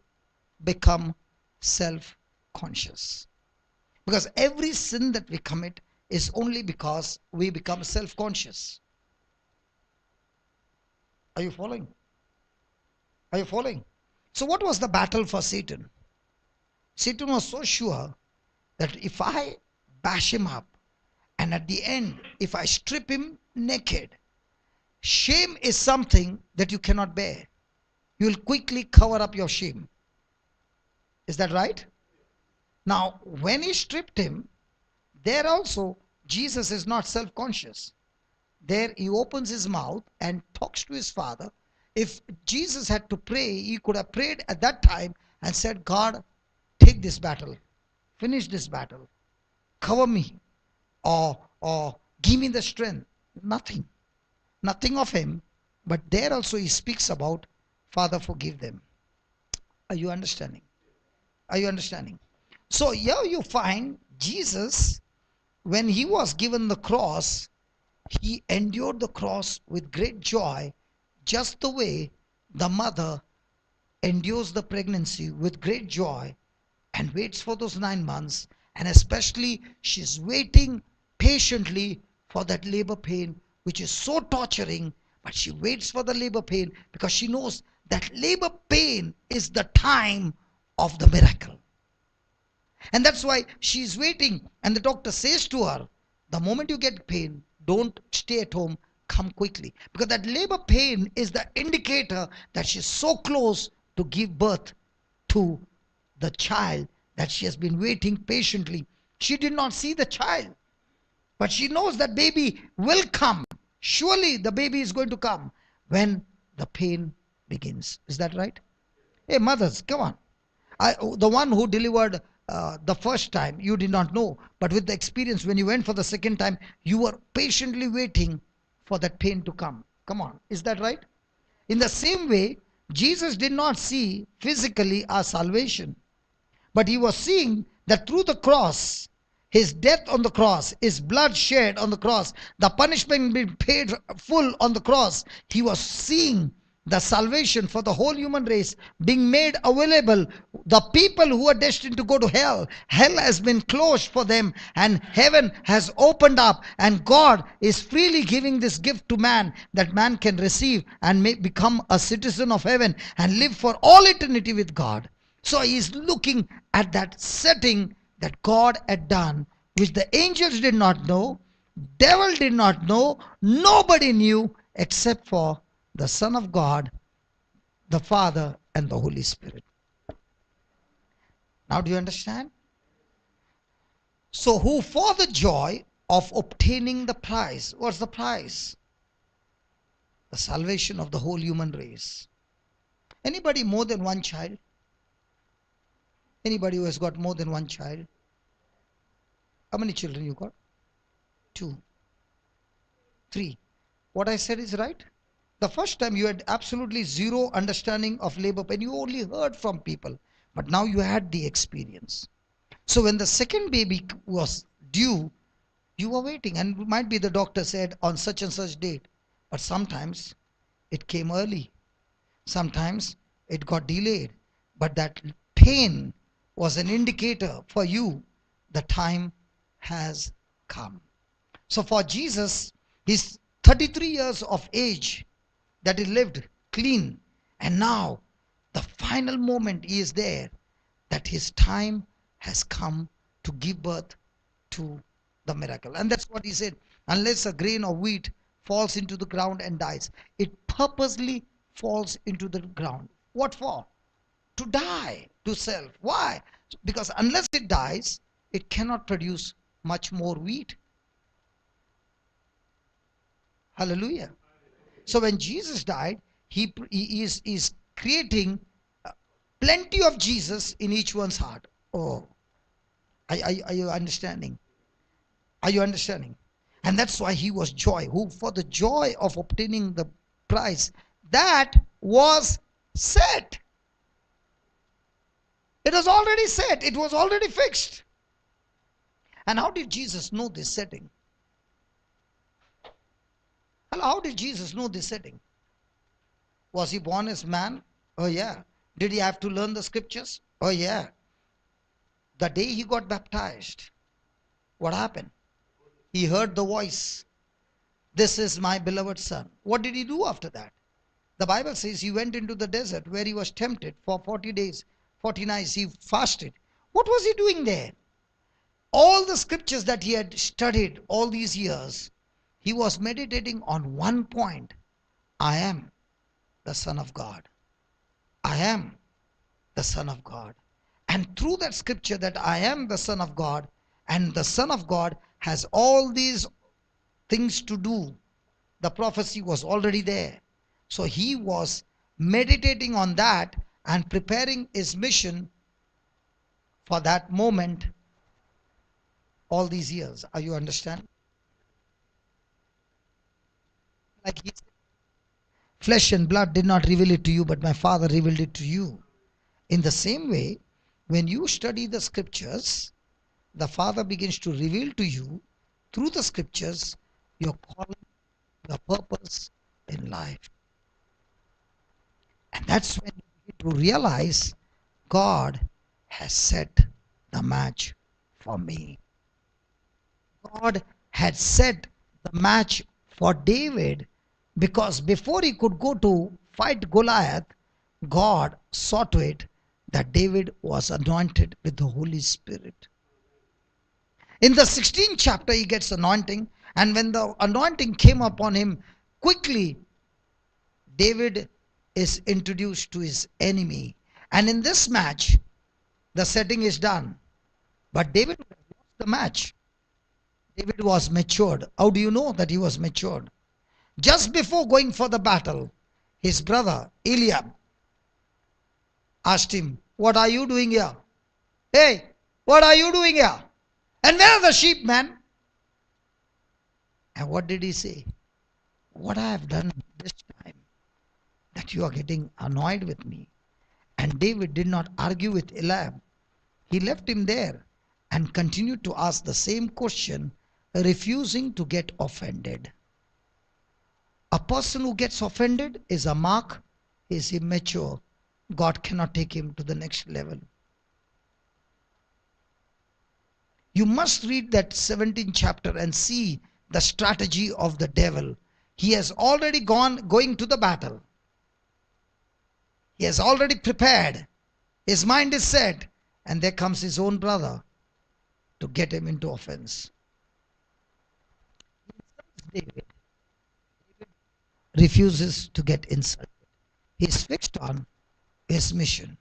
become self-conscious. Because every sin that we commit is only because we become self-conscious. Are you following? Are you following? So what was the battle for Satan? Satan was so sure that if I bash him up, and at the end, if I strip him naked, shame is something that you cannot bear. You will quickly cover up your shame. Is that right? Now, when he stripped him, there also, Jesus is not self-conscious. There he opens his mouth and talks to his Father. If Jesus had to pray, he could have prayed at that time and said, God, take this battle, finish this battle, cover me, or give me the strength. Nothing of him. But there also he speaks about, Father, forgive them. Are you understanding? Are you understanding? So here you find Jesus, when he was given the cross, he endured the cross with great joy, just the way the mother endures the pregnancy with great joy and waits for those 9 months, and especially she's waiting patiently for that labor pain, which is so torturing, but she waits for the labor pain because she knows that labor pain is the time of the miracle. And that's why she's waiting, and the doctor says to her, the moment you get pain, don't stay at home, come quickly, because that labor pain is the indicator that she's so close to give birth to the child that she has been waiting patiently. She did not see the child, but she knows that baby will come. Surely the baby is going to come when the pain begins. Is that right? Hey mothers, come on. The one who delivered the first time, you did not know, but with the experience, when you went for the second time, you were patiently waiting for that pain to come. Come on, is that right? In the same way, Jesus did not see physically our salvation, but he was seeing that through the cross, his death on the cross, his blood shed on the cross, the punishment being paid full on the cross, he was seeing the salvation for the whole human race being made available. The people who are destined to go to hell, hell has been closed for them and heaven has opened up, and God is freely giving this gift to man, that man can receive and may become a citizen of heaven and live for all eternity with God. So he is looking at that setting that God had done, which the angels did not know, devil did not know, nobody knew except for the Son of God, the Father, and the Holy Spirit. Now do you understand? So who for the joy of obtaining the prize, what's the prize? The salvation of the whole human race. Anybody more than one child? Anybody who has got more than one child? How many children you got? 2, 3. What I said is right? The first time you had absolutely zero understanding of labor pain. You only heard from people. But now you had the experience. So when the second baby was due, you were waiting. And it might be the doctor said on such and such date. But sometimes it came early. Sometimes it got delayed. But that pain was an indicator for you. The time has come. So for Jesus, he's 33 years of age that he lived clean, and now the final moment he is there, that his time has come to give birth to the miracle. And that's what he said, unless a grain of wheat falls into the ground and dies, it purposely falls into the ground. What for? To die to self. Why? Because unless it dies, it cannot produce much more wheat. Hallelujah. So when Jesus died, he is creating plenty of Jesus in each one's heart. Oh, are you understanding? Are you understanding? And that's why he was joy, who for the joy of obtaining the prize that was set. It was already set. It was already fixed. And how did Jesus know this setting? How did Jesus know this setting? Was he born as man? Oh yeah. Did he have to learn the scriptures? Oh yeah. The day he got baptized, what happened? He heard the voice. This is my beloved son. What did he do after that? The Bible says he went into the desert where he was tempted for 40 days, 40 nights. He fasted. What was he doing there? All the scriptures that he had studied all these years, he was meditating on one point. I am the Son of God. I am the Son of God. And through that scripture that I am the Son of God, and the Son of God has all these things to do, the prophecy was already there. So he was meditating on that and preparing his mission for that moment all these years. Are you understand? Like he said, flesh and blood did not reveal it to you, but my Father revealed it to you. In the same way, when you study the scriptures, the Father begins to reveal to you through the scriptures your calling, your purpose in life. And that's when you begin to realize God has set the match for me. God had set the match for David, because before he could go to fight Goliath, God saw to it that David was anointed with the Holy Spirit. In the 16th chapter, he gets anointing, and when the anointing came upon him, quickly David is introduced to his enemy. And in this match, the setting is done. But David lost the match. David was matured. How do you know that he was matured? Just before going for the battle, his brother Eliab asked him, what are you doing here? Hey, what are you doing here? And where are the sheep, man? And what did he say? what I have done this time that you are getting annoyed with me? And David did not argue with Eliab. He left him there and continued to ask the same question, refusing to get offended. A person who gets offended is a mark, he is immature. God cannot take him to the next level. You must read that 17th chapter and see the strategy of the devil. He has already going to the battle. He has already prepared. His mind is set. And there comes his own brother to get him into offense. David refuses to get insulted. He is fixed on his mission.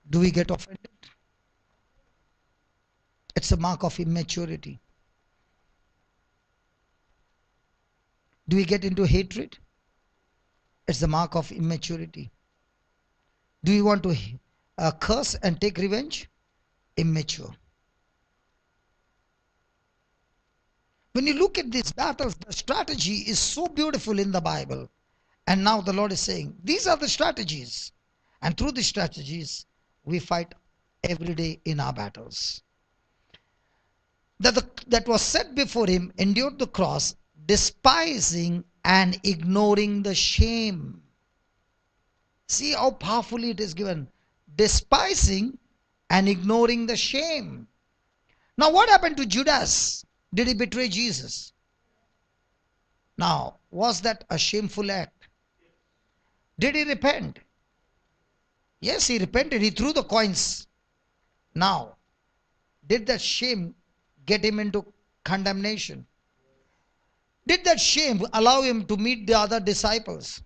Do we get offended? It's a mark of immaturity. Do we get into hatred? It's the mark of immaturity. Do you want to curse and take revenge? Immature. When you look at these battles, the strategy is so beautiful in the Bible. And now the Lord is saying, these are the strategies. And through these strategies, we fight every day in our battles. That was set before him, endured the cross, despising and ignoring the shame. See how powerfully it is given. Despising and ignoring the shame. Now what happened to Judas? Did he betray Jesus? Now, was that a shameful act? Did he repent? Yes, he repented. He threw the coins. Now, did that shame get him into condemnation? Did that shame allow him to meet the other disciples?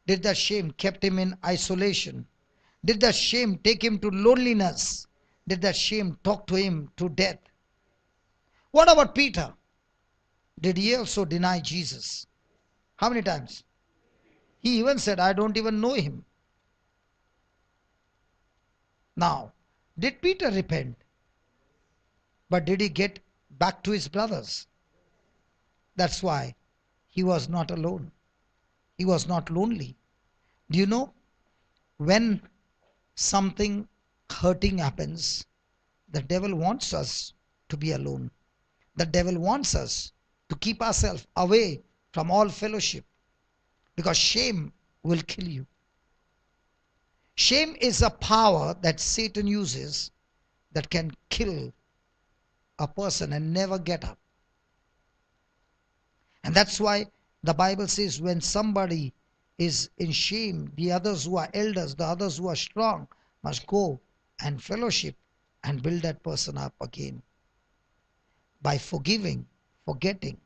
Did that shame kept him in isolation? Did that shame take him to loneliness? Did that shame talk to him to death? What about Peter? Did he also deny Jesus? How many times? He even said, I don't even know him. Now, did Peter repent? But did he get back to his brothers? That's why he was not alone. He was not lonely. Do you know, when something hurting happens, the devil wants us to be alone. The devil wants us to keep ourselves away from all fellowship, because shame will kill you. Shame is a power that Satan uses that can kill a person and never get up. And that's why the Bible says when somebody is in shame, the others who are elders, the others who are strong must go and fellowship and build that person up again by forgiving, forgetting.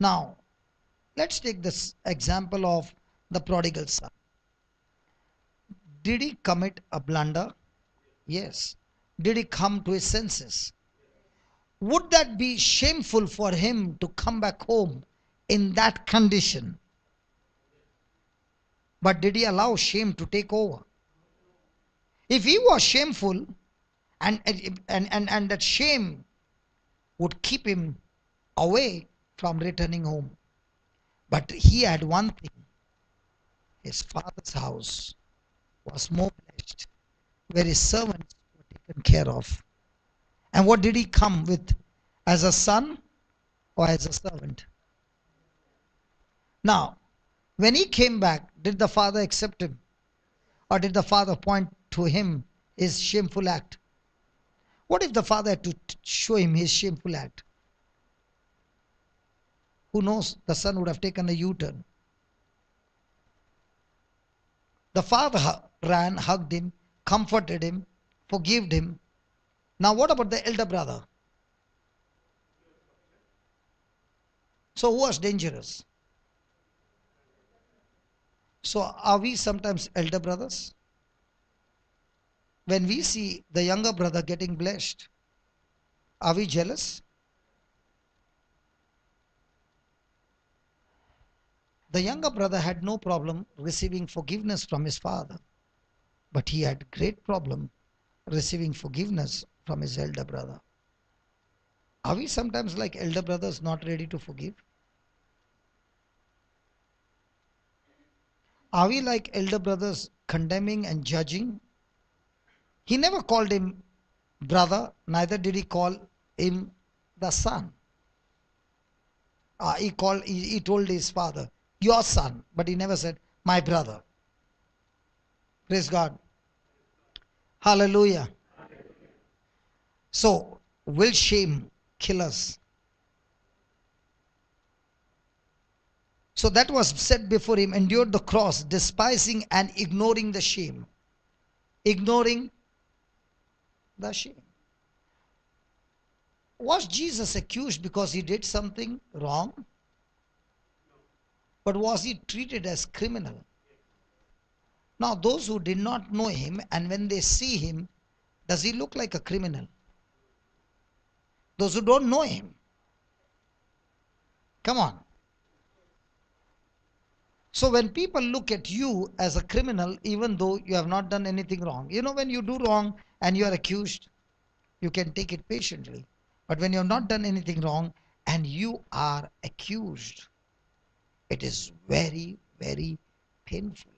Now, let's take this example of the prodigal son. Did he commit a blunder? Yes. Did he come to his senses? Would that be shameful for him to come back home in that condition? But did he allow shame to take over? If he was shameful and that shame would keep him away from returning home. But he had one thing. His father's house was more blessed, where his servants were taken care of. And what did he come with? As a son or as a servant? Now, when he came back, did the father accept him? Or did the father point to him his shameful act? What if the father had to show him his shameful act? Who knows, the son would have taken a U-turn. The father ran, hugged him, comforted him, forgave him. Now what about the elder brother? So who was dangerous? So are we sometimes elder brothers? When we see the younger brother getting blessed, are we jealous? The younger brother had no problem receiving forgiveness from his father, but he had great problem receiving forgiveness from his elder brother. Are we sometimes like elder brothers, not ready to forgive? Are we like elder brothers, condemning and judging? He never called him brother, neither did he call him the son. He told his father, your son, but he never said, my brother. Praise God. Hallelujah. So, will shame kill us? So that was set before him, endured the cross, despising and ignoring the shame. Ignoring the shame. Was Jesus accused because he did something wrong? But was he treated as criminal? Now, those who did not know him, and when they see him, does he look like a criminal? Those who don't know him, come on. So when people look at you as a criminal, even though you have not done anything wrong, when you do wrong and you are accused, you can take it patiently. But when you have not done anything wrong and you are accused, it is very, very painful.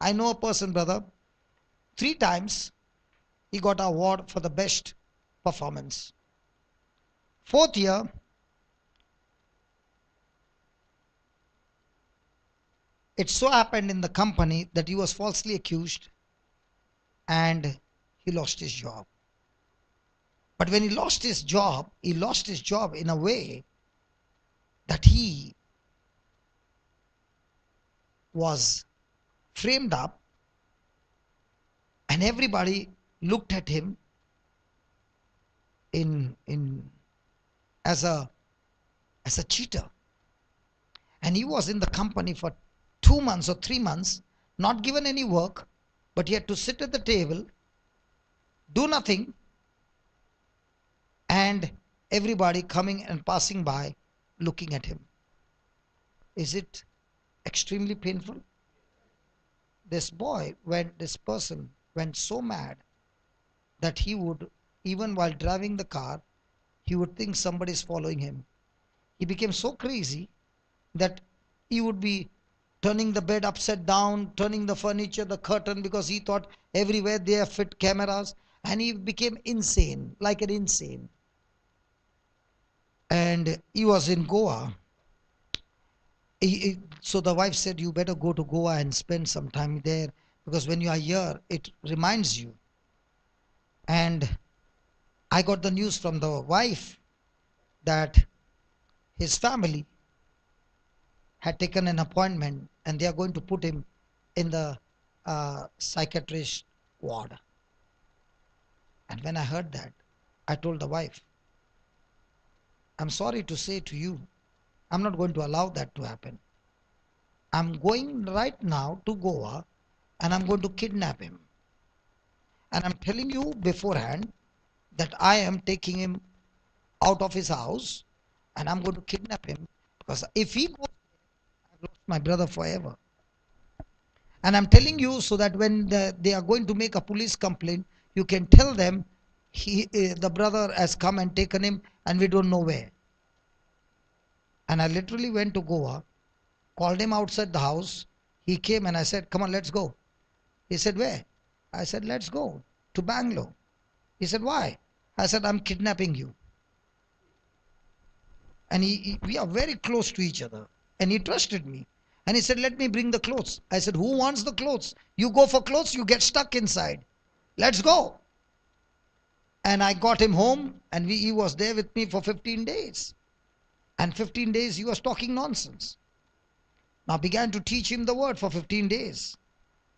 I know a person, brother, 3 times he got an award for the best performance. 4th year, it so happened in the company that he was falsely accused and he lost his job. But when he lost his job in a way that he was framed up and everybody looked at him in as a cheater. And he was in the company for 2 months or 3 months, not given any work, but he had to sit at the table, do nothing, and everybody coming and passing by looking at him. Is it extremely painful? This person went so mad that he would, even while driving the car, he would think somebody is following him. He became so crazy that he would be turning the bed upside down, turning the furniture, the curtain, because he thought everywhere there fit cameras, and he became insane, like an insane. And he was in Goa. So the wife said, you better go to Goa and spend some time there, because when you are here, it reminds you. And I got the news from the wife that his family had taken an appointment and they are going to put him in the psychiatrist ward. And when I heard that, I told the wife, I'm sorry to say to you, I'm not going to allow that to happen. I'm going right now to Goa and I'm going to kidnap him. And I'm telling you beforehand that I am taking him out of his house and I'm going to kidnap him, because if he goes, I've lost my brother forever. And I'm telling you so that when they are going to make a police complaint, you can tell them the brother has come and taken him and we don't know where. And I literally went to Goa, called him outside the house. He came and I said, come on, let's go. He said, where? I said, let's go to Bangalore. He said, why? I said, I'm kidnapping you. And we are very close to each other. And he trusted me. And he said, let me bring the clothes. I said, who wants the clothes? You go for clothes, you get stuck inside. Let's go. And I got him home and he was there with me for 15 days. And 15 days he was talking nonsense. Now began to teach him the word for 15 days.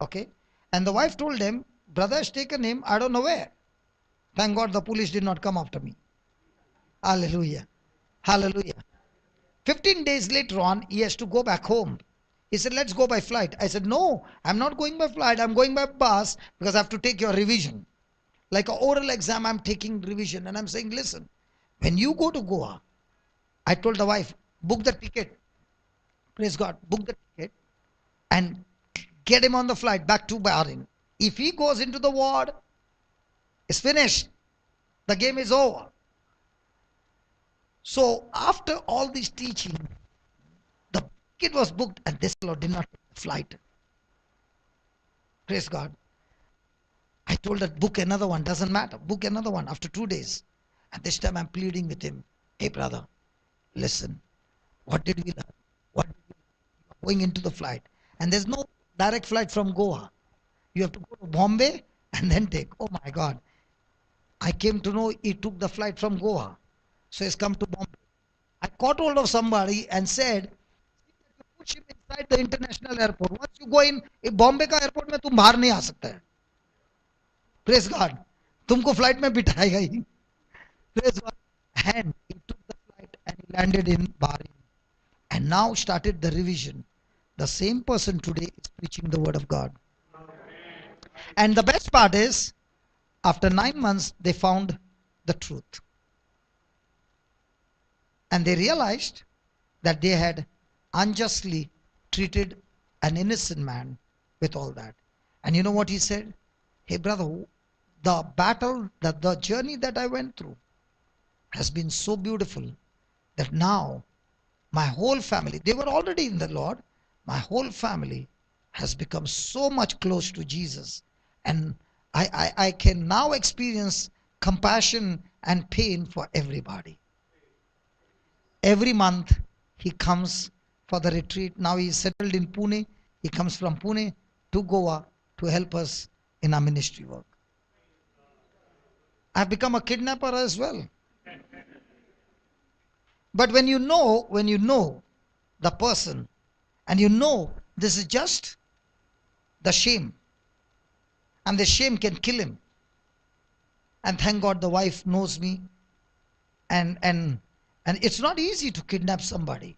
Okay. And the wife told him, brother has taken him, I don't know where. Thank God the police did not come after me. Hallelujah. Hallelujah. 15 days later on, he has to go back home. He said, let's go by flight. I said, no, I'm not going by flight. I'm going by bus because I have to take your revision. Like an oral exam, I'm taking revision. And I'm saying, listen, when you go to Goa, I told the wife, book the ticket. Praise God, book the ticket and get him on the flight back to Bahrain. If he goes into the ward, it's finished. The game is over. So after all this teaching, the kid was booked and this fellow did not take the flight. Praise God. I told her, book another one, doesn't matter. Book another one after 2 days. And this time I'm pleading with him. Hey brother, listen, what did we learn? What did we learn? Going into the flight. And there's no direct flight from Goa. You have to go to Bombay and then take. Oh my God. I came to know he took the flight from Goa. So he's come to Bombay. I caught hold of somebody and said, push him inside the international airport. Once you go in, Bombay ka airport में तुम बाहर नहीं आ सकते हैं. Praise God. तुमको flight में बिठाएगा ही. Praise God. And he took the flight and he landed in Bahrain. And now started the revision. The same person today is preaching the word of God. And the best part is, after 9 months, they found the truth. And they realized that they had unjustly treated an innocent man with all that. And you know what he said? Hey brother, the battle, the journey that I went through has been so beautiful that now my whole family, they were already in the Lord, my whole family has become so much close to Jesus. And I can now experience compassion and pain for everybody. Every month he comes for the retreat. Now he is settled in Pune. He comes from Pune to Goa to help us in our ministry work. I've become a kidnapper as well. But when you know the person, and you know this is just the shame, and the shame can kill him. And thank God the wife knows me, and it's not easy to kidnap somebody.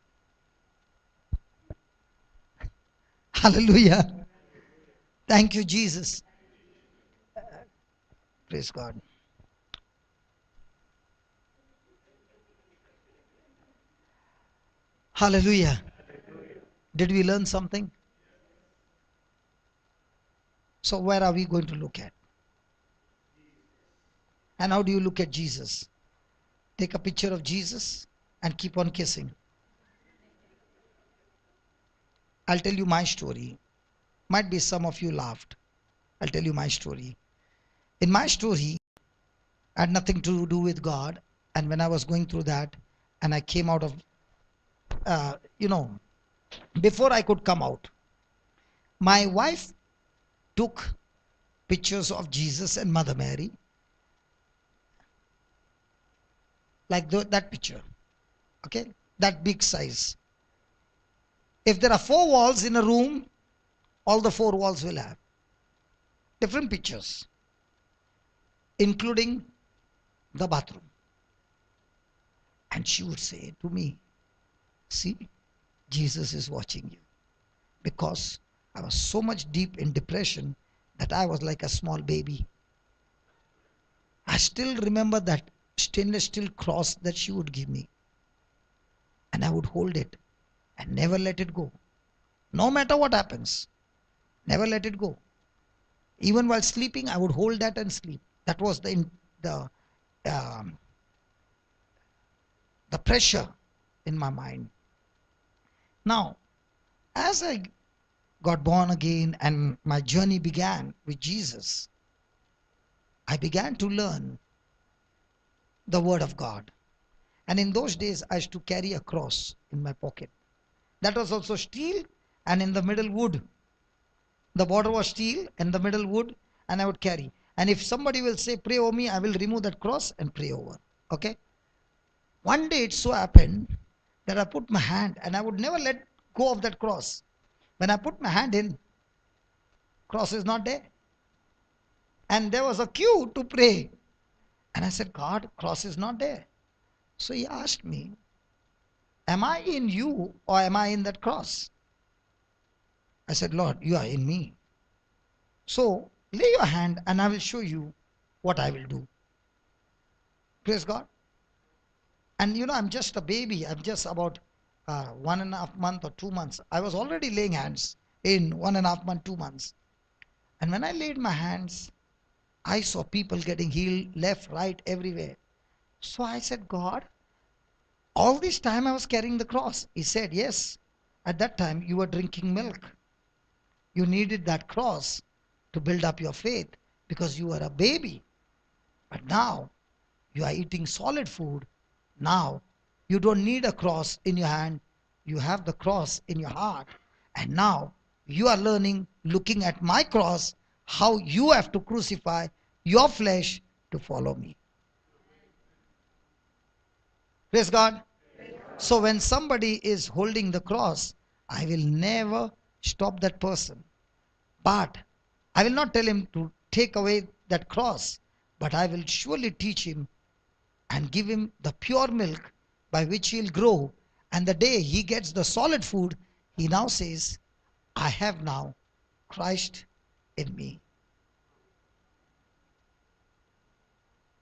Hallelujah. Thank you, Jesus. Praise God. Hallelujah. Did we learn something? So where are we going to look at? And how do you look at Jesus? Take a picture of Jesus and keep on kissing. I'll tell you my story. Might be some of you laughed. I'll tell you my story. In my story, I had nothing to do with God. And when I was going through that, and I came out of, before I could come out, my wife took pictures of Jesus and Mother Mary, like that picture, okay, that big size. If there are 4 walls in a room, all the 4 walls will have different pictures, including the bathroom. And she would say to me, see, Jesus is watching you. Because I was so much deep in depression that I was like a small baby. I still remember that stainless steel cross that she would give me. And I would hold it and never let it go. No matter what happens, never let it go. Even while sleeping, I would hold that and sleep. That was um, the pressure in my mind. Now, as I got born again and my journey began with Jesus, I began to learn the word of God. And in those days, I used to carry a cross in my pocket. That was also steel, and in the middle wood. The border was steel and the middle wood, and I would carry. And if somebody will say, pray over me, I will remove that cross and pray over. Okay? One day it so happened that I put my hand, and I would never let go of that cross. When I put my hand in, cross is not there. And there was a queue to pray. And I said, God, cross is not there. So he asked me, am I in you or am I in that cross? I said, Lord, you are in me. So lay your hand and I will show you what I will do. Praise God. And I'm just a baby. I'm just about 1.5 months or 2 months. I was already laying hands in 1.5 months, 2 months. And when I laid my hands, I saw people getting healed left, right, everywhere. So I said, God, All this time I was carrying the cross. He said, yes, at that time you were drinking milk. You needed that cross to build up your faith because you were a baby. But now you are eating solid food. Now you don't need a cross in your hand. You have the cross in your heart. And now you are learning, looking at my cross, how you have to crucify your flesh to follow me. Praise God. So when somebody is holding the cross, I will never stop that person. But I will not tell him to take away that cross, but I will surely teach him and give him the pure milk by which he'll grow. And the day he gets the solid food, he now says, I have now Christ in me.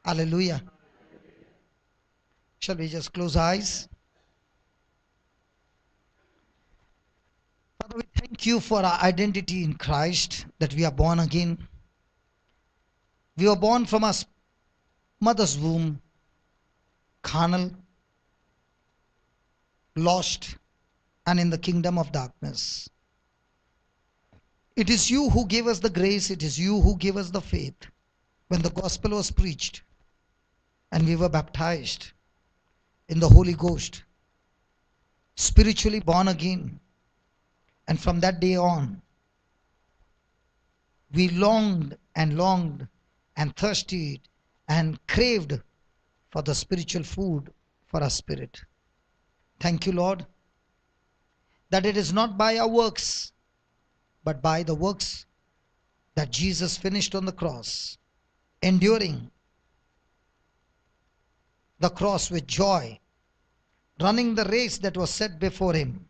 Hallelujah. Shall we just close our eyes? Father, we thank you for our identity in Christ, that we are born again. We were born from our mother's womb, carnal, lost, and in the kingdom of darkness. It is you who gave us the grace. It is you who gave us the faith. When the gospel was preached and we were baptized in the Holy Ghost, spiritually born again. And from that day on, we longed and thirsted and craved for the spiritual food for our spirit. Thank you, Lord, that it is not by our works, but by the works that Jesus finished on the cross, enduring the cross with joy, running the race that was set before him,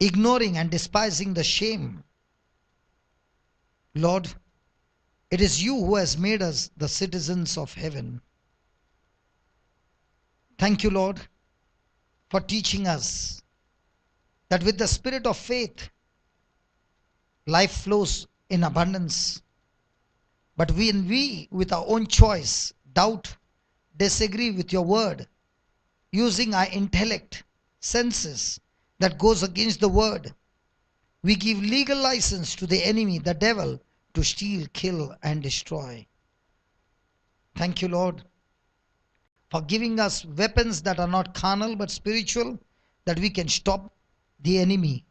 ignoring and despising the shame. Lord, it is you who has made us the citizens of heaven. Thank you, Lord, for teaching us that with the spirit of faith, life flows in abundance. But when we, with our own choice, doubt, disagree with your word, using our intellect, senses, that goes against the word, we give legal license to the enemy, the devil, to steal, kill, and destroy. Thank you, Lord, for giving us weapons that are not carnal but spiritual, that we can stop the enemy.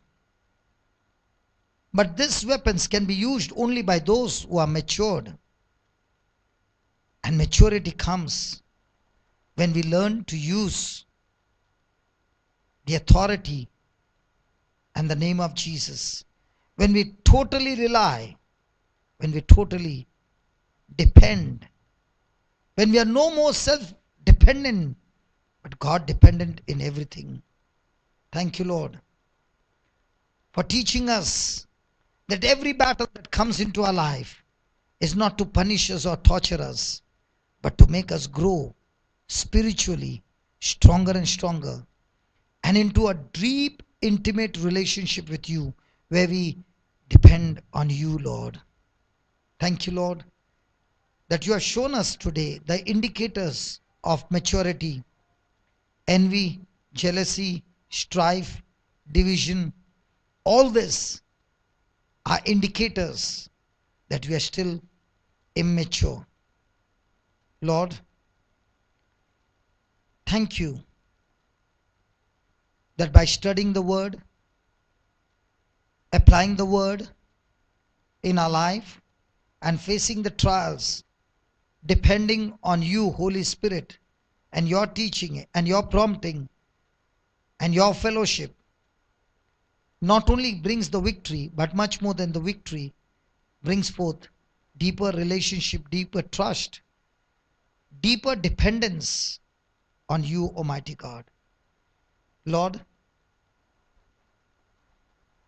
But these weapons can be used only by those who are matured. And maturity comes when we learn to use the authority and the name of Jesus. When we totally rely, when we totally depend, when we are no more self-dependent, but God-dependent in everything. Thank you, Lord, for teaching us that every battle that comes into our life is not to punish us or torture us, but to make us grow spiritually stronger and stronger, and into a deep, intimate relationship with you, where we depend on you, Lord. Thank you, Lord, that you have shown us today the indicators of maturity: envy, jealousy, strife, division. All this are indicators that we are still immature. Lord, thank you that by studying the word, applying the word in our life, and facing the trials, depending on you, Holy Spirit, and your teaching and your prompting and your fellowship, not only brings the victory, but much more than the victory, brings forth deeper relationship, deeper trust, deeper dependence on you, Almighty God. Lord,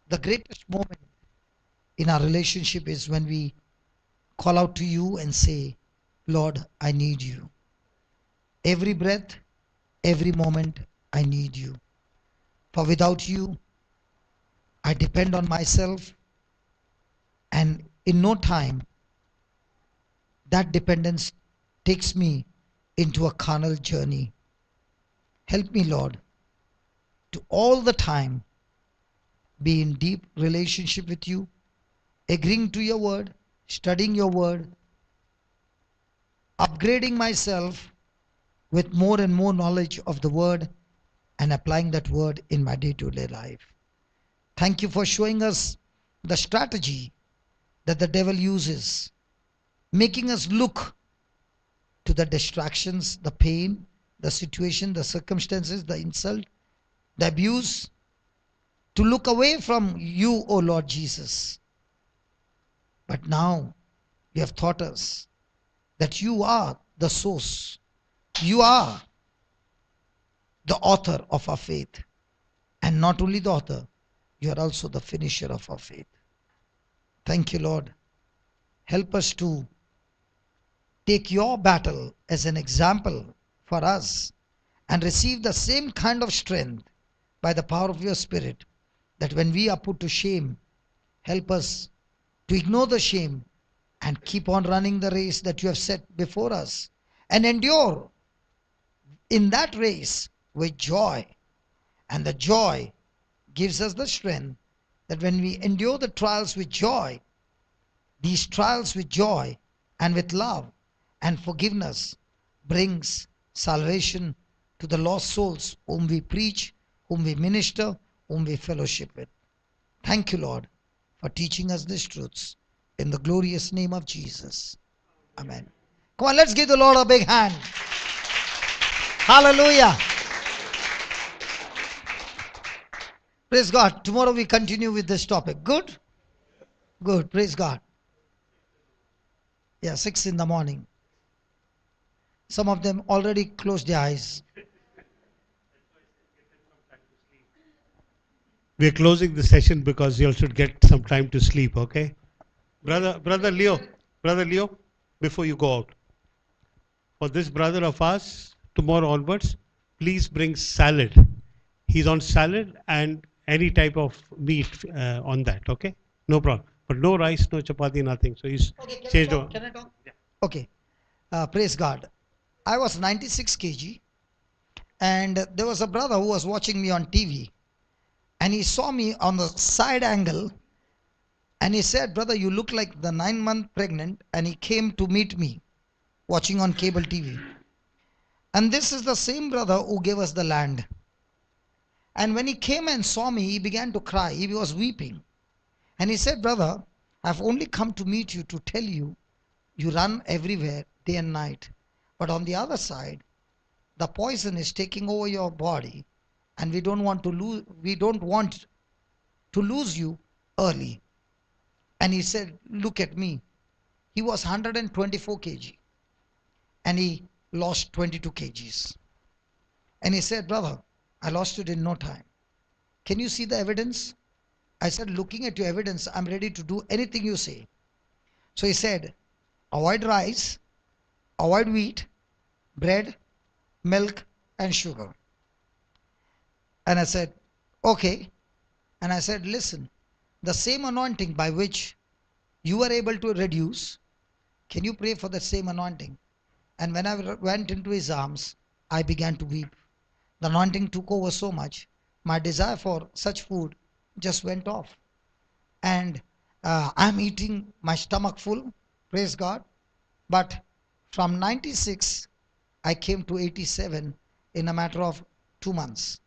the greatest moment in our relationship is when we call out to you and say, Lord, I need you. Every breath, every moment, I need you. For without you, I depend on myself, and in no time, that dependence takes me into a carnal journey. Help me, Lord, to all the time be in deep relationship with you, agreeing to your word, studying your word, upgrading myself with more and more knowledge of the word and applying that word in my day-to-day life. Thank you for showing us the strategy that the devil uses, making us look to the distractions, the pain, the situation, the circumstances, the insult, the abuse, to look away from you, O Lord Jesus. But now you have taught us that you are the source. You are the author of our faith. And not only the author, you are also the finisher of our faith. Thank you, Lord. Help us to take your battle as an example for us and receive the same kind of strength by the power of your Spirit, that when we are put to shame, help us to ignore the shame and keep on running the race that you have set before us and endure in that race with joy. And the joy gives us the strength that when we endure the trials with joy, these trials with joy and with love and forgiveness brings salvation to the lost souls whom we preach, whom we minister, whom we fellowship with. Thank you, Lord, for teaching us these truths. In the glorious name of Jesus. Amen. Come on, let's give the Lord a big hand. Hallelujah. Praise God. Tomorrow we continue with this topic. Good? Good. Praise God. Yeah, 6 in the morning. Some of them already closed their eyes. We're closing the session because you should get some time to sleep, okay? Brother Leo, before you go out, for this brother of ours, tomorrow onwards, please bring salad. He's on salad and any type of meat on that, okay? No problem. But no rice, no chapati, nothing. So he's changed over. Can I talk? Yeah. Okay. Praise God. I was 96 kg and there was a brother who was watching me on TV and he saw me on the side angle and he said, "Brother, you look like the 9-month pregnant," and he came to meet me watching on cable TV. And this is the same brother who gave us the land. And when he came and saw me, he began to cry. He was weeping. And he said, "Brother, I've only come to meet you to tell you, you run everywhere, day and night. But on the other side, the poison is taking over your body, and we don't want to lose you early." And he said, "Look at me." He was 124 kg and he lost 22 kgs. And he said, "Brother, I lost it in no time. Can you see the evidence?" I said, "Looking at your evidence, I'm ready to do anything you say." So he said, "Avoid rice, avoid wheat, bread, milk and sugar." And I said, "Okay." And I said, "Listen, the same anointing by which you were able to reduce, can you pray for the same anointing?" And when I went into his arms, I began to weep. The anointing took over so much, my desire for such food just went off. And I'm eating my stomach full, praise God. But from 96, I came to 87 in a matter of 2 months.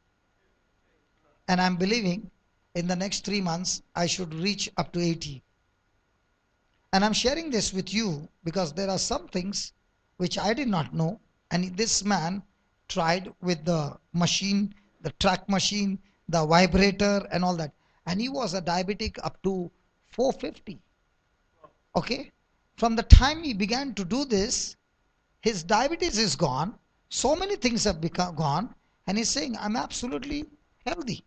And I'm believing in the next 3 months, I should reach up to 80. And I'm sharing this with you because there are some things which I did not know. And this man tried with the machine, the track machine, the vibrator and all that. And he was a diabetic up to 450. Okay. From the time he began to do this, his diabetes is gone. So many things have become gone. And he's saying, "I'm absolutely healthy."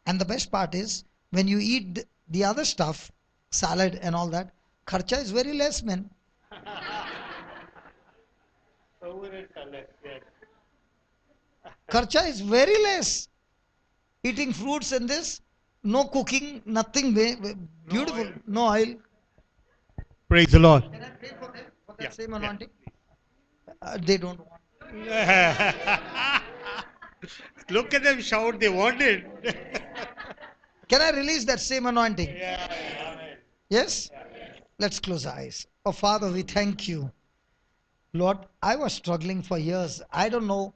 And the best part is, when you eat the other stuff, salad and all that, kharcha is very less, man. Kharcha is very less. Eating fruits and this, no cooking, nothing, beautiful, no oil. Praise the Lord. Can I pray for them for that Yeah, same yeah. anointing? They don't want. Look at them shout, they want it. Can I release that same anointing? Yeah. Yes? Let's close our eyes. Oh, Father, we thank you. Lord, I was struggling for years. I don't know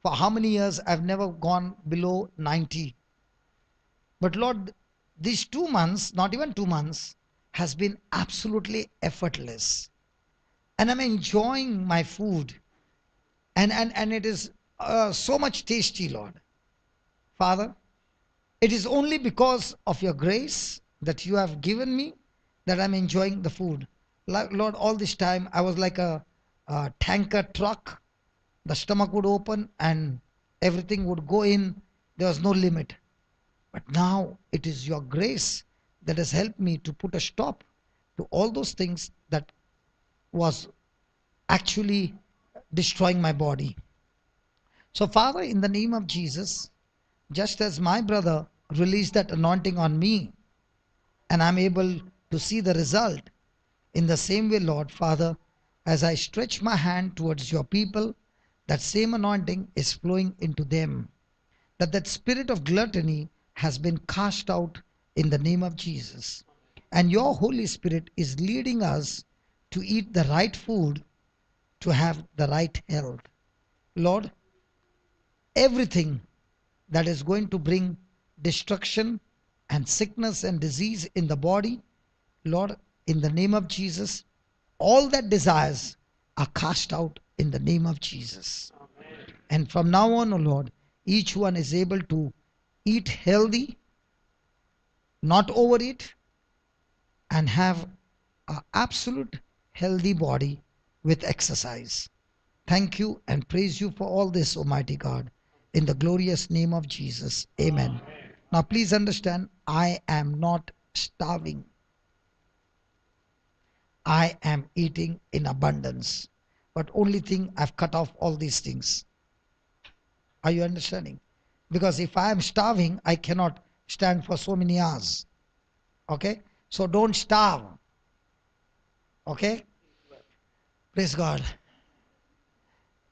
for how many years I've never gone below 90. But Lord, these 2 months, not even 2 months, has been absolutely effortless. And I'm enjoying my food. And it is so much tasty, Lord. Father, it is only because of your grace that you have given me that I'm enjoying the food. Lord, all this time I was like a tanker truck. The stomach would open and everything would go in. There was no limit. But now it is your grace that has helped me to put a stop to all those things that was actually destroying my body. So, Father, in the name of Jesus, just as my brother released that anointing on me, and I'm able to see the result, in the same way, Lord, Father, as I stretch my hand towards your people, that same anointing is flowing into them. That spirit of gluttony has been cast out in the name of Jesus. And your Holy Spirit is leading us to eat the right food, to have the right health. Lord, everything that is going to bring destruction and sickness and disease in the body, Lord, in the name of Jesus, all that desires are cast out in the name of Jesus. Amen. And from now on, O Lord, each one is able to eat healthy, not overeat, and have an absolute healthy body with exercise. Thank you and praise you for all this, Almighty God. In the glorious name of Jesus. Amen. Amen. Now please understand, I am not starving. I am eating in abundance. But only thing, I've cut off all these things. Are you understanding? Because if I am starving, I cannot stand for so many hours. Okay? So don't starve. Okay? Praise God.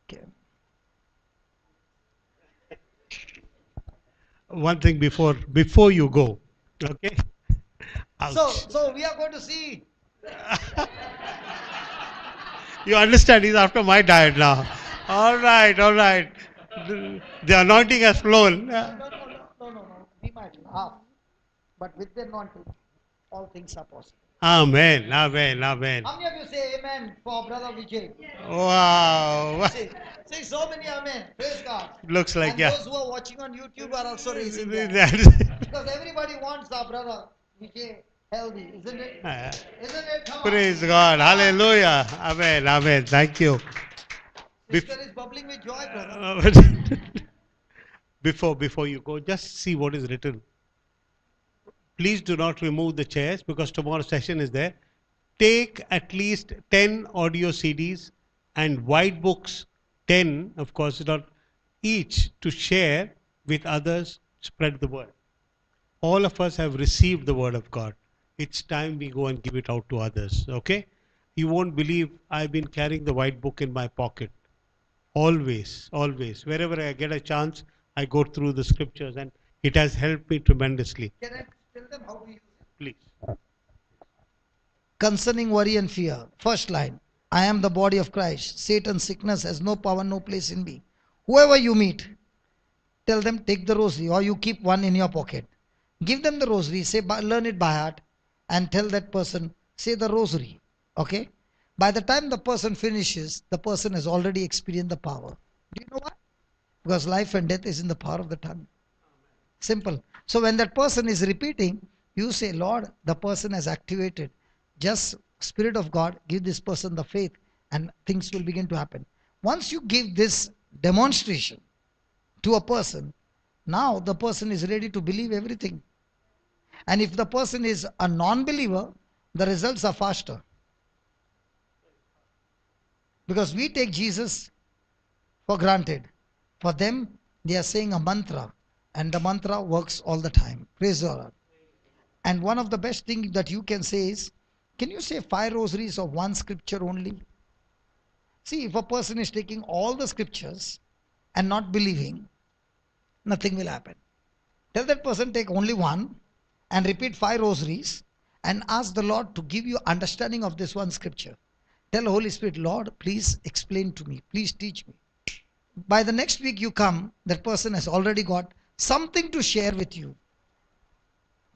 Okay. One thing before you go, okay? Ouch. So we are going to see. You understand? He's after my diet now. All right, all right. The anointing has flown. No. We might laugh. But with the anointing, all things are possible. Amen, amen, amen. How many of you say amen for Brother Vijay? Wow. Say so many amen. Praise God. Looks like, And yeah. those who are watching on YouTube are also raising their hands. That's- Because everybody wants our brother Vijay healthy, isn't it? Isn't it? Come on. Praise God. Hallelujah. Amen, amen. Thank you. Sister is bubbling with joy, brother. Before you go, just see what is written. Please do not remove the chairs because tomorrow's session is there. Take at least 10 audio CDs and white books, 10, of course, not each, to share with others, spread the word. All of us have received the word of God. It's time we go and give it out to others, okay? You won't believe I've been carrying the white book in my pocket. Always, always. Wherever I get a chance, I go through the scriptures and it has helped me tremendously. Can I tell them how to use it? Please. Concerning worry and fear. First line. I am the body of Christ. Satan, sickness has no power, no place in me. Whoever you meet, tell them take the rosary or you keep one in your pocket. Give them the rosary, say learn it by heart and tell that person, say the rosary. Okay? By the time the person finishes, the person has already experienced the power. Do you know why? Because life and death is in the power of the tongue. Simple. So when that person is repeating, you say, Lord, the person has activated. Just Spirit of God, give this person the faith and things will begin to happen. Once you give this demonstration to a person, now the person is ready to believe everything. And if the person is a non-believer, the results are faster. Because we take Jesus for granted. For them, they are saying a mantra. And the mantra works all the time. Praise the Lord. And one of the best things that you can say is, can you say 5 rosaries of one scripture only? See, if a person is taking all the scriptures and not believing, nothing will happen. Tell that person take only one and repeat 5 rosaries and ask the Lord to give you understanding of this one scripture. Tell Holy Spirit, Lord, please explain to me. Please teach me. By the next week you come, that person has already got something to share with you.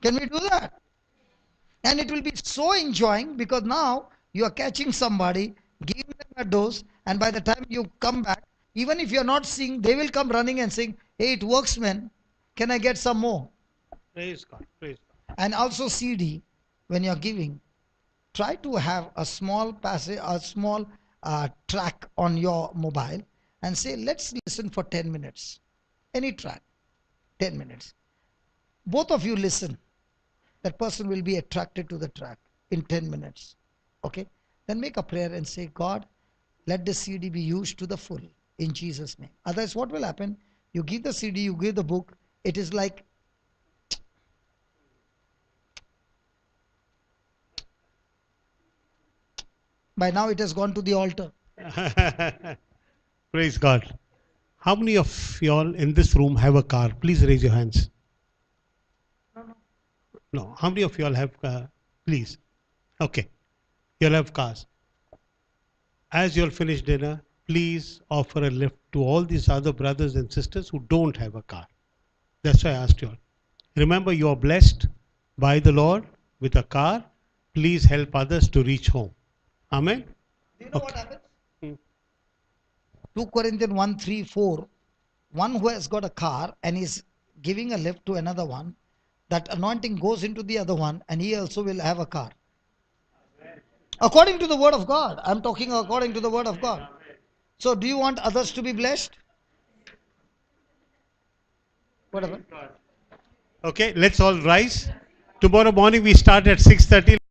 Can we do that? And it will be so enjoying because now you are catching somebody, giving them a dose, and by the time you come back, even if you are not seeing, they will come running and saying, hey, it works, man. Can I get some more? Praise God. Praise God. And also CD, when you are giving, try to have a small passage, a small track on your mobile and say, let's listen for 10 minutes. Any track, 10 minutes. Both of you listen. That person will be attracted to the track in 10 minutes. Okay? Then make a prayer and say, God, let this CD be used to the full in Jesus' name. Otherwise, what will happen? You give the CD, you give the book, it is like by now it has gone to the altar. Praise God. How many of y'all in this room have a car? Please raise your hands. No. How many of y'all have please? Okay. You'll have cars. As you'll finish dinner, please offer a lift to all these other brothers and sisters who don't have a car. That's why I asked you all. Remember, you are blessed by the Lord with a car. Please help others to reach home. Amen. Do you know what Okay. happens? Hmm. 2 Corinthians 1, 3, 4. One who has got a car and is giving a lift to another one, that anointing goes into the other one and he also will have a car. According to the word of God. I'm talking according to the word of God. So do you want others to be blessed? Whatever. Okay, let's all rise. Tomorrow morning we start at 6:30.